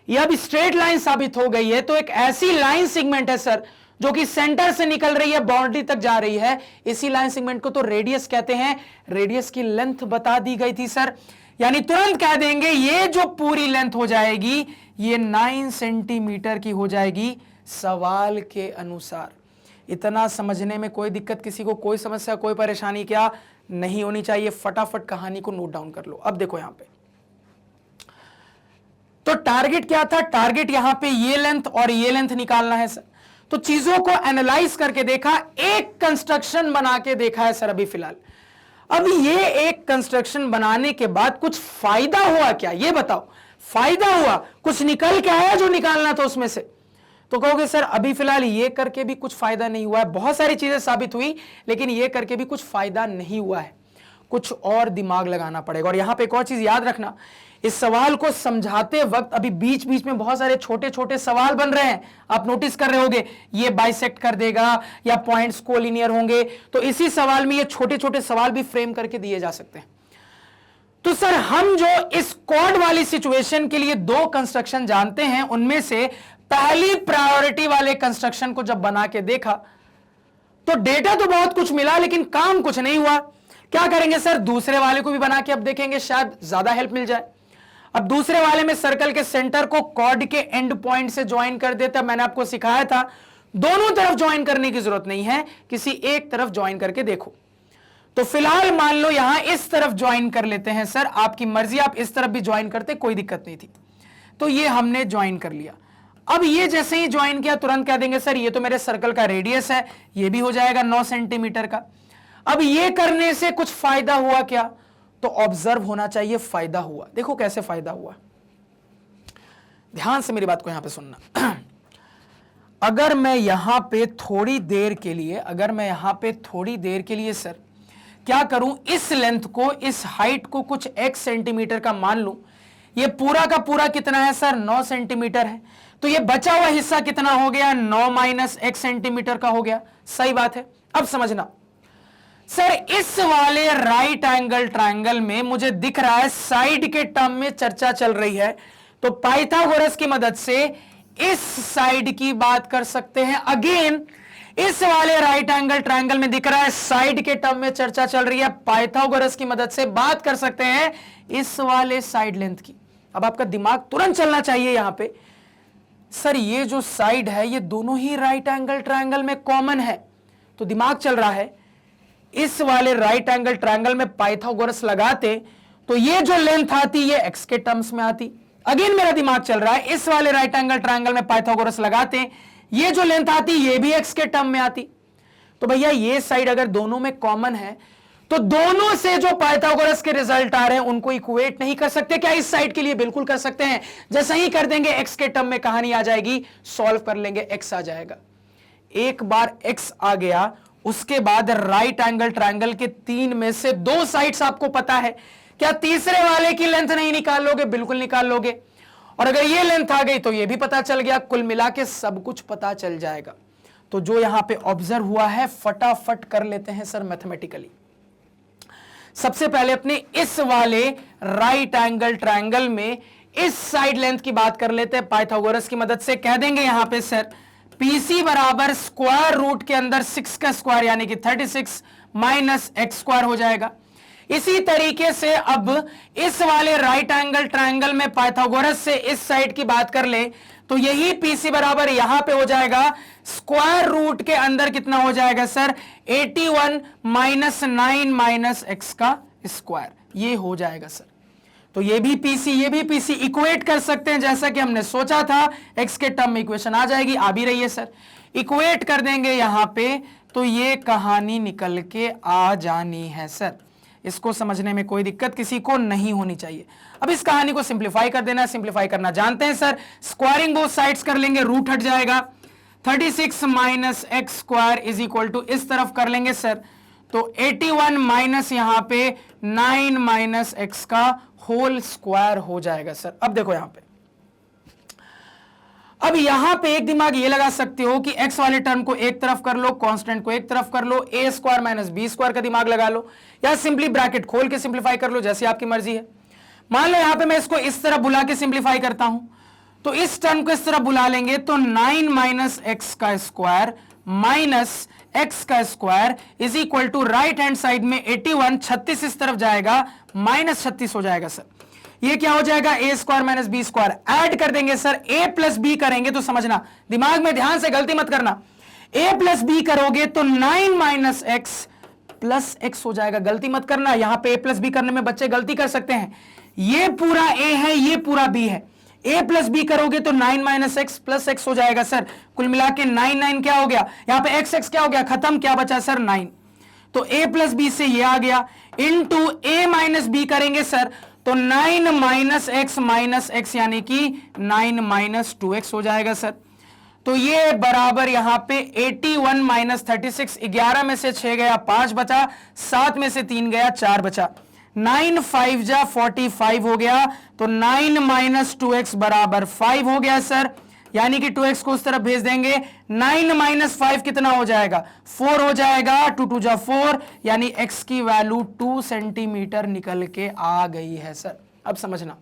ये अब स्ट्रेट लाइन साबित हो गई है, तो एक ऐसी लाइन सेगमेंट है सर जो कि सेंटर से निकल रही है, बाउंड्री तक जा रही है। इसी लाइन सेगमेंट को तो रेडियस कहते हैं। रेडियस की लेंथ बता दी गई थी सर, यानी तुरंत कह देंगे ये जो पूरी लेंथ हो जाएगी ये 9 सेंटीमीटर की हो जाएगी सवाल के अनुसार। इतना समझने में कोई दिक्कत, किसी को कोई समस्या, कोई परेशानी क्या नहीं होनी चाहिए। फटाफट कहानी को नोट डाउन कर लो। अब देखो यहां पे तो टारगेट क्या था, टारगेट यहां पे ये लेंथ और ये लेंथ निकालना है सर। तो चीजों को एनालाइज करके देखा, एक कंस्ट्रक्शन बना के देखा है सर अभी फिलहाल। अब ये एक कंस्ट्रक्शन बनाने के बाद कुछ फायदा हुआ क्या, ये बताओ। फायदा हुआ, कुछ निकल के आया जो निकालना था उसमें से? तो कहोगे सर अभी फिलहाल ये करके भी कुछ फायदा नहीं हुआ है। बहुत सारी चीजें साबित हुई लेकिन ये करके भी कुछ फायदा नहीं हुआ है, कुछ और दिमाग लगाना पड़ेगा। और यहां पे एक और चीज याद रखना, इस सवाल को समझाते वक्त अभी बीच बीच में बहुत सारे छोटे छोटे सवाल बन रहे हैं, आप नोटिस कर रहे होंगे। ये बाइसेक्ट कर देगा या पॉइंट्स कोलिनियर होंगे, तो इसी सवाल में ये छोटे छोटे सवाल भी फ्रेम करके दिए जा सकते हैं। तो सर हम जो इस कॉर्ड वाली सिचुएशन के लिए दो कंस्ट्रक्शन जानते हैं, उनमें से पहली प्रायोरिटी वाले कंस्ट्रक्शन को जब बना के देखा तो डेटा तो बहुत कुछ मिला लेकिन काम कुछ नहीं हुआ। क्या करेंगे सर, दूसरे वाले को भी बना के अब देखेंगे, शायद ज्यादा हेल्प मिल जाए। अब दूसरे वाले में सर्कल के सेंटर को कॉर्ड के एंड पॉइंट से ज्वाइन कर देता। मैंने आपको सिखाया था दोनों तरफ ज्वाइन करने की जरूरत नहीं है, किसी एक तरफ ज्वाइन करके देखो। तो फिलहाल मान लो यहां इस तरफ ज्वाइन कर लेते हैं सर, आपकी मर्जी, आप इस तरफ भी ज्वाइन करते कोई दिक्कत नहीं थी। तो ये हमने ज्वाइन कर लिया। अब ये जैसे ही ज्वाइन किया तुरंत कह देंगे सर ये तो मेरे सर्कल का रेडियस है, ये भी हो जाएगा 9 सेंटीमीटर का। अब ये करने से कुछ फायदा हुआ क्या, तो ऑब्जर्व होना चाहिए फायदा हुआ। देखो कैसे फायदा हुआ, ध्यान से मेरी बात को यहां पे सुनना। अगर मैं यहां पे थोड़ी देर के लिए सर क्या करूं, इस लेंथ को, इस हाइट को कुछ x सेंटीमीटर का मान लूं, ये पूरा का पूरा कितना है सर, 9 सेंटीमीटर है। तो ये बचा हुआ हिस्सा कितना हो गया, 9 माइनस x सेंटीमीटर का हो गया। सही बात है। अब समझना सर, इस वाले राइट एंगल ट्रायंगल में मुझे दिख रहा है साइड के टर्म में चर्चा चल रही है, तो पाइथागोरस की मदद से इस साइड की बात कर सकते हैं। अगेन इस वाले राइट एंगल ट्रायंगल में दिख रहा है साइड के टर्म में चर्चा चल रही है, पाइथागोरस की मदद से बात कर सकते हैं इस वाले साइड लेंथ की। अब आपका दिमाग तुरंत चलना चाहिए यहां पे, सर ये जो साइड है ये दोनों ही राइट एंगल ट्रायंगल में कॉमन है। तो दिमाग चल रहा है इस वाले राइट एंगल ट्रायंगल में पाइथागोरस लगाते तो ये जो लेंथ आती ये x के टर्म्स में आती। अगेन मेरा दिमाग चल रहा है, इस वाले राइट एंगल ट्रायंगल में पाइथागोरस लगाते ये जो लेंथ आती ये भी x के टर्म में आती। तो भैया ये साइड अगर दोनों में कॉमन है तो दोनों से जो पाइथागोरस के रिजल्ट आ रहे हैं उनको इक्वेट नहीं कर सकते क्या? इस साइड के लिए बिल्कुल कर सकते हैं। जैसे ही कर देंगे x के टर्म में कहानी आ जाएगी, सॉल्व कर लेंगे x आ जाएगा। एक बार x आ गया उसके बाद राइट एंगल ट्रायंगल के 3 में से 2 साइड्स आपको पता है, क्या तीसरे वाले की लेंथ नहीं निकाल लोगे? बिल्कुल निकाल लोगे। और अगर ये लेंथ आ गई तो ये भी पता चल गया, कुल मिला के सब कुछ पता चल जाएगा। तो जो यहां पे ऑब्जर्व हुआ है फटाफट कर लेते हैं सर मैथमेटिकली। सबसे पहले अपने इस वाले राइट एंगल ट्रायंगल में इस साइड लेंथ की बात कर लेते हैं। पाइथागोरस की मदद से कह देंगे यहां पे सर PC बराबर स्क्वायर रूट के अंदर 6 का स्क्वायर यानी कि 36 माइनस एक्स स्क्वायर हो जाएगा। इसी तरीके से अब इस वाले राइट एंगल ट्रायंगल में पाइथागोरस से इस साइड की बात कर ले तो यही PC बराबर यहां पे हो जाएगा स्क्वायर रूट के अंदर कितना हो जाएगा सर 81 माइनस 9 माइनस एक्स का स्क्वायर, ये हो जाएगा सर। तो ये भी PC इक्वेट कर सकते हैं जैसा कि हमने सोचा था, x के टर्म में इक्वेशन आ जाएगी, आ भी रही है सर। इक्वेट कर देंगे यहां पे तो ये कहानी निकल के आ जानी है सर। इसको समझने में कोई दिक्कत किसी को नहीं होनी चाहिए। अब इस कहानी को सिंप्लीफाई कर देना, सिंप्लीफाई करना जानते हैं सर। स्क्वायरिंग बोथ साइड्स कर लेंगे, रूट हट जाएगा। 36 minus x square is equal to इस तरफ कर लेंगे सर, तो 81 माइनस यहां पे 9 माइनस एक्स का होल स्क्वायर हो जाएगा सर। अब देखो यहां पे, अब यहां पे एक दिमाग ये लगा सकते हो कि x वाले टर्म को एक तरफ कर लो, कांस्टेंट को एक तरफ कर लो, a square minus b square का दिमाग लगा लो, या सिंपली ब्रैकेट खोल के सिंप्लीफाई कर लो, जैसी आपकी मर्जी है। मान लो यहां पे मैं इसको इस तरह बुला के सिंप्लीफाई करता हूं, तो इस टर्म को इस तरह बुला लेंगे तो 9 माइनस एक्स का स्क्वायर माइनस एक्स का square is equal to right hand side में 81, 36 इस तरफ जाएगा, माइनस 36 हो जाएगा सर। ये क्या हो जाएगा a square minus b square, add कर देंगे सर, ए प्लस बी करेंगे तो समझना, दिमाग में ध्यान से गलती मत करना, ए प्लस बी करोगे तो 9 माइनस एक्स प्लस एक्स हो जाएगा, गलती मत करना। यहां पे ए प्लस बी करने में बच्चे गलती कर सकते हैं, ये पूरा ए है, ये पूरा बी है, ए प्लस बी करोगे तो 9 माइनस एक्स प्लस एक्स हो जाएगा सर। कुल मिला के 9 9 क्या हो गया, यहां पे एक्स एक्स क्या हो गया, खत्म, क्या बचा सर 9। तो ए प्लस बी से ये आ गया, इनटू ए माइनस बी करेंगे सर तो 9 माइनस एक्स यानी कि 9 माइनस 2x हो जाएगा सर। तो ये बराबर यहां पे 81 माइनस 36, 11 में से 6 गया 5 बचा, 7 में से 3 गया 4 बचा, 9 5 जा 45 हो गया, तो 9 माइनस 2x बराबर 5 हो गया सर, यानी कि 2x को उस तरफ भेज देंगे, 9 माइनस 5 कितना हो जाएगा 4 हो जाएगा, 2 2 जा 4, यानी x की वैल्यू 2 सेंटीमीटर निकल के आ गई है सर। अब समझना,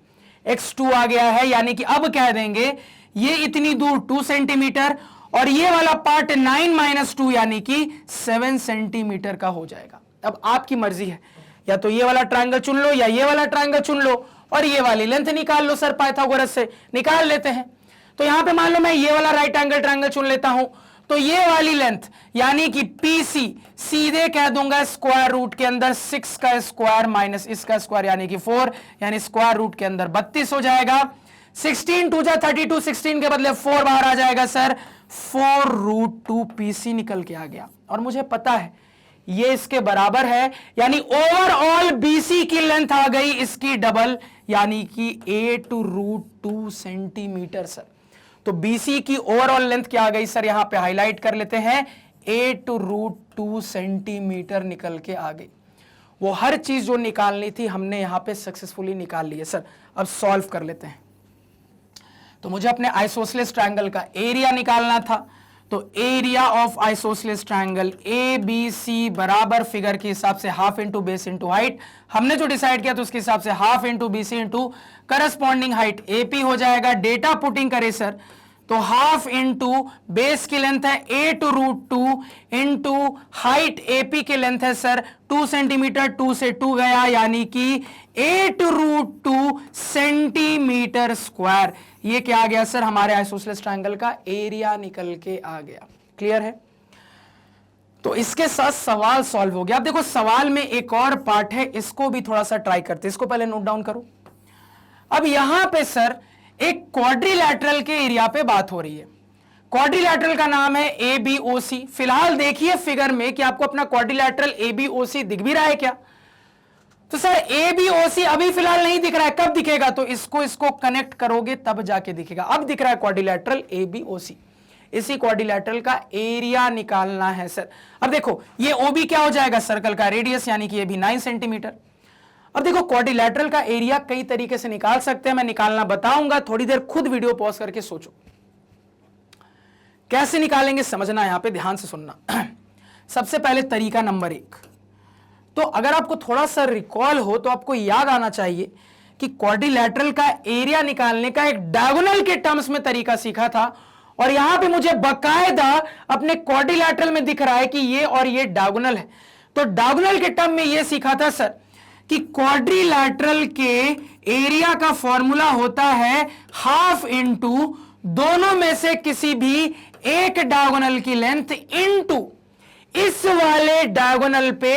x 2 आ गया है, यानी कि अब कह देंगे ये इतनी दूर 2 सेंटीमीटर और ये वाला पार्ट 9 माइनस 2 यानी कि 7 सेंटीमीटर का हो जाएगा। अब आपकी मर्जी है, या तो ये वाला ट्रायंगल चुन लो या ये वाला ट्रायंगल चुन लो और ये वाली लेंथ निकाल लो सर, पाइथागोरस से निकाल लेते हैं। तो यहां पे मान लो मैं ये वाला राइट एंगल ट्रायंगल चुन लेता हूं, तो ये वाली लेंथ यानी कि PC सीधे कह दूंगा स्क्वायर रूट के अंदर 6 का स्क्वायर माइनस इसका स्क्वायर यानी कि 4, यानी स्क्वायर रूट के अंदर 32 हो जाएगा। 16 2 जा 32, 16 के बदले 4 बाहर आ जाएगा सर, 4 रूट 2 PC निकल के आ गया। और मुझे पता है ये इसके बराबर है, यानी ओवरऑल BC की लेंथ आ गई इसकी डबल, यानी कि 8 रूट 2 सेंटीमीटर सर। तो BC की ओवरऑल लेंथ क्या आ गई सर, यहां पे हाईलाइट कर लेते हैं, 8 रूट 2 सेंटीमीटर निकल के आ गई। वो हर चीज जो निकालनी थी हमने यहां पे सक्सेसफुली निकाल ली है सर। अब सॉल्व कर लेते हैं। तो मुझे अपने आइसोसेलेस ट्रायंगल का एरिया निकालना था, तो area of isosceles triangle ABC बराबर फिगर के हिसाब से half into base into height, हमने जो डिसाइड किया तो उसके हिसाब से half into BC into corresponding height AP हो जाएगा। डेटा पुटिंग करे सर, तो हाफ इंटू बेस की लेंथ है 8 रूट 2 इंटू हाइट AP की लेंथ है सर 2 सेंटीमीटर, 2 से 2 गया यानी कि 8 रूट 2 सेंटीमीटर स्क्वायर। ये क्या आ गया सर, हमारे आइसोसेलेस ट्रायंगल का एरिया निकल के आ गया। क्लियर है? तो इसके साथ सवाल सॉल्व हो गया। अब देखो सवाल में एक और पार्ट है, इसको भी थोड़ा सा ट्राई करते हैं, इसको पहले नोट डाउन करो। अब यहां पे सर एक क्वाड्रिलैटरल के एरिया पे बात हो रही है। क्वाड्रिलैटरल का नाम है ABOC। फिलहाल देखिए फिगर में कि आपको अपना क्वाड्रिलैटरल ABOC दिख भी रहा है क्या? तो सर ABOC अभी फिलहाल नहीं दिख रहा है, कब दिखेगा? तो इसको कनेक्ट करोगे तब जाके दिखेगा। अब दिख रहा है क्वाड्रिलैटरल ABOC। इसी क्वाड्रिलैटरल का एरिया निकालना है सर। अब देखो ये ओबी क्या हो जाएगा, सर्कल का रेडियस, यानी कि ये भी 9 सेंटीमीटर। अब देखो क्वाड्रिलैटरल का एरिया कई तरीके से निकाल सकते हैं, मैं निकालना बताऊंगा, थोड़ी देर खुद वीडियो पॉज करके सोचो कैसे निकालेंगे, समझना, यहां पे ध्यान से सुनना। सबसे पहले तरीका नंबर 1, तो अगर आपको थोड़ा सा रिकॉल हो तो आपको याद आना चाहिए कि क्वाड्रिलैटरल का एरिया निकालने का एक डायगोनल के टर्म्स में तरीका सीखा था, और यहां पे मुझे बकायदा अपने क्वाड्रिलैटरल में दिख रहा है कि ये और ये डायगोनल है। तो डायगोनल के टर्म में ये सीखा था सर कि क्वाड्रिलैटरल के एरिया का फॉर्मूला होता है हाफ इनटू दोनों में से किसी भी एक डायगोनल की लेंथ इनटू इस वाले डायगोनल पे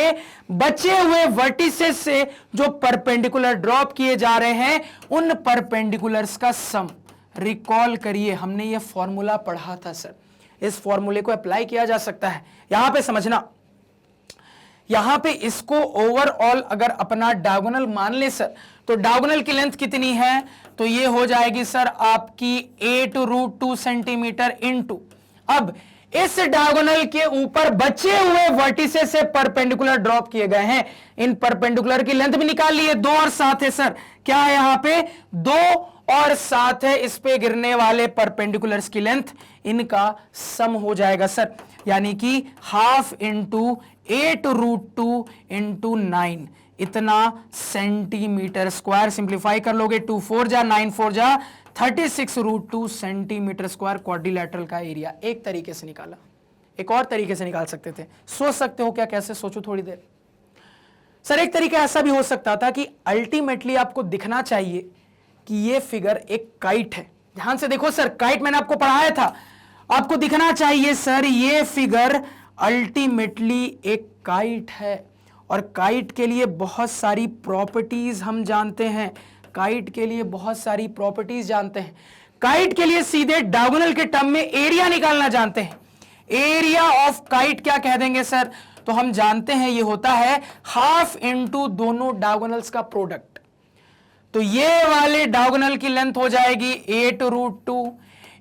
बचे हुए वर्टिसेस से जो परपेंडिकुलर ड्रॉप किए जा रहे हैं उन परपेंडिकुलर्स का सम। रिकॉल करिए, हमने ये फॉर्मूला पढ़ा था सर, इस फॉर्मूले को अप्लाई किया जा सकता है। यहां पे समझना, यहां पे इसको ओवरऑल अगर अपना डायगोनल मान ले सर, तो डायगोनल की लेंथ कितनी है, तो ये हो जाएगी सर आपकी 8√2 सेंटीमीटर इनटू, अब इस डायगोनल के ऊपर बचे हुए वर्टिसेस से परपेंडिकुलर ड्रॉप किए गए हैं, इन परपेंडिकुलर की लेंथ भी निकाल लिए, 2 और 7 है सर, क्या है यहां पे 2 और 7 है, इस पे गिरने वाले परपेंडिकुलर्स की लेंथ, इनका सम हो जाएगा सर, यानी कि हाफ इंटू 8√2 इंटू 9, इतना सेंटीमीटर स्क्वायर। सिंप्लीफाई कर लोगे, 2 4 जा 9 4 जा 36√2 सेंटीमीटर स्क्वायर क्वाड्रिलैटरल का एरिया। एक तरीके से निकाला, एक और तरीके से निकाल सकते थे, सोच सकते हो क्या, कैसे, सोचो थोड़ी देर सर। एक तरीका ऐसा भी हो सकता था कि अल्टीमेटली आपको दिखना चाहिए कि ये फिगर एक काइट है। ध्यान से देखो सर, काइट मैंने आपको पढ़ाया था, आपको दिखना चाहिए सर ये फिगर अल्टीमेटली एक काइट है, और काइट के लिए बहुत सारी प्रॉपर्टीज हम जानते हैं, काइट के लिए बहुत सारी प्रॉपर्टीज जानते हैं। काइट के लिए सीधे डायगोनल के टर्म में एरिया निकालना जानते हैं। एरिया ऑफ काइट क्या कह देंगे सर, तो हम जानते हैं ये होता है हाफ इनटू दोनों डायगोनल्स का प्रोडक्ट। तो ये वाले डायगोनल की लेंथ हो जाएगी 8√2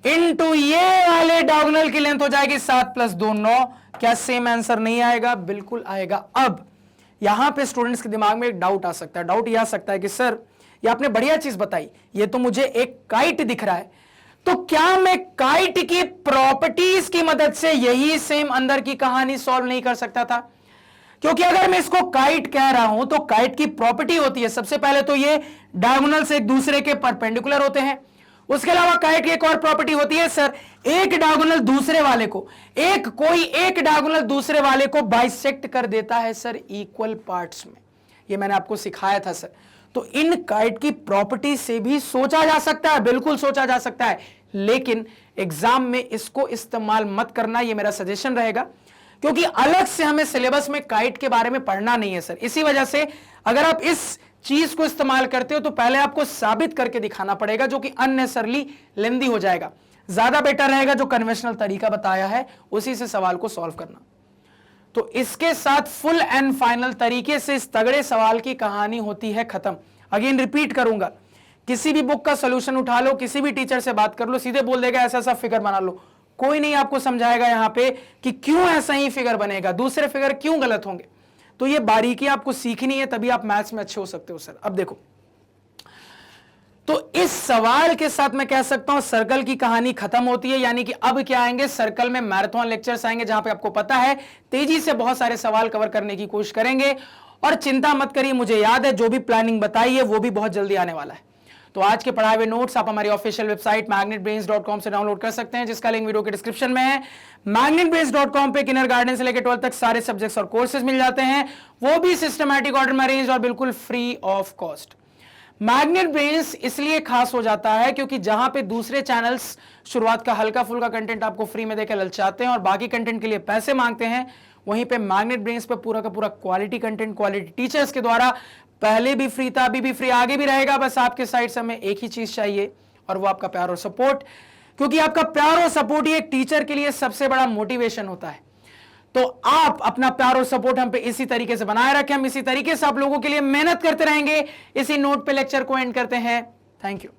इनटू ये वाले डायगोनल की लेंथ हो जाएगी 7 + 2 9। क्या सेम आंसर नहीं आएगा? बिल्कुल आएगा। अब यहां पे स्टूडेंट्स के दिमाग में एक डाउट आ सकता है, डाउट यह आ सकता है कि सर ये आपने बढ़िया चीज बताई, ये तो मुझे एक काइट दिख रहा है, तो क्या मैं काइट की प्रॉपर्टीज की मदद से यही सेम अंदर की कहानी सॉल्व नहीं कर सकता था? क्योंकि अगर मैं इसको काइट कह रहा हूं तो काइट की प्रॉपर्टी होती है, सबसे पहले तो ये डायगोनल्स एक दूसरे के परपेंडिकुलर होते हैं। उसके अलावा काइट की एक और प्रॉपर्टी होती है सर, एक डायगोनल दूसरे वाले को, एक डायगोनल दूसरे वाले को बाइसेक्ट कर देता है सर इक्वल पार्ट्स में। ये मैंने आपको सिखाया था सर। तो इन काइट की प्रॉपर्टी से भी सोचा जा सकता है, बिल्कुल सोचा जा सकता है, लेकिन एग्जाम में इसको इस्तेमाल मत करना, ये मेरा सजेशन रहेगा, क्योंकि अलग से हमें सिलेबस में काइट के बारे में पढ़ना नहीं है सर। इसी वजह से अगर आप इस चीज को इस्तेमाल करते हो तो पहले आपको साबित करके दिखाना पड़ेगा, जो कि अननेसेसरली लेंदी हो जाएगा। ज्यादा बेटर रहेगा जो कन्वेंशनल तरीका बताया है उसी से सवाल को सॉल्व करना। तो इसके साथ फुल एंड फाइनल तरीके से इस तगड़े सवाल की कहानी होती है खत्म। अगेन रिपीट करूंगा, किसी भी बुक का सॉल्यूशन उठा लो, किसी भी टीचर से बात कर लो, सीधे बोल देगा ऐसा ऐसा फिगर बना लो। कोई नहीं आपको समझाएगा यहां पे कि क्यों ऐसा ही फिगर बनेगा, दूसरे फिगर क्यों गलत होंगे। तो ये बारीकी आपको सीखनी है, तभी आप मैथ्स में अच्छे हो सकते हो सर। अब देखो, तो इस सवाल के साथ मैं कह सकता हूं सर्कल की कहानी खत्म होती है, यानी कि अब क्या आएंगे, सर्कल में मैराथन लेक्चर्स आएंगे, जहां पे आपको पता है तेजी से बहुत सारे सवाल कवर करने की कोशिश करेंगे। और चिंता मत करिए, मुझे याद है जो भी प्लानिंग बताई है वो भी बहुत जल्दी आने वाला है। तो आज के पढ़ाए हुए नोट्स आप हमारी ऑफिशियल वेबसाइट magnetbrains.com से डाउनलोड कर सकते हैं, जिसका लिंक वीडियो के डिस्क्रिप्शन में है। magnetbrains.com पे किंडरगार्टन से लेकर 12th तक सारे सब्जेक्ट्स और कोर्सेज मिल जाते हैं, वो भी सिस्टमैटिक ऑर्डर में अरेंज और बिल्कुल free of cost. Magnet brains इसलिए खास हो जाता है क्योंकि जहां पे दूसरे चैनल्स शुरुआत का हल्का फुल्का कंटेंट आपको फ्री में देकर ललचाते हैं और बाकी कंटेंट के लिए पैसे मांगते हैं, वहीं पे मैग्नेट ब्रेन्स पे पूरा का पूरा क्वालिटी कंटेंट क्वालिटी टीचर्स के द्वारा पहले भी फ्री था, अभी भी फ्री, आगे भी रहेगा। बस आपके साइड से हमें एक ही चीज चाहिए और वो आपका प्यार और सपोर्ट, क्योंकि आपका प्यार और सपोर्ट ही एक टीचर के लिए सबसे बड़ा मोटिवेशन होता है। तो आप अपना प्यार और सपोर्ट हम पे इसी तरीके से बनाए रखें, हम इसी तरीके से आप लोगों के लिए मेहनत करते रहेंगे। इसी नोट पे लेक्चर को एंड करते हैं। Thank you.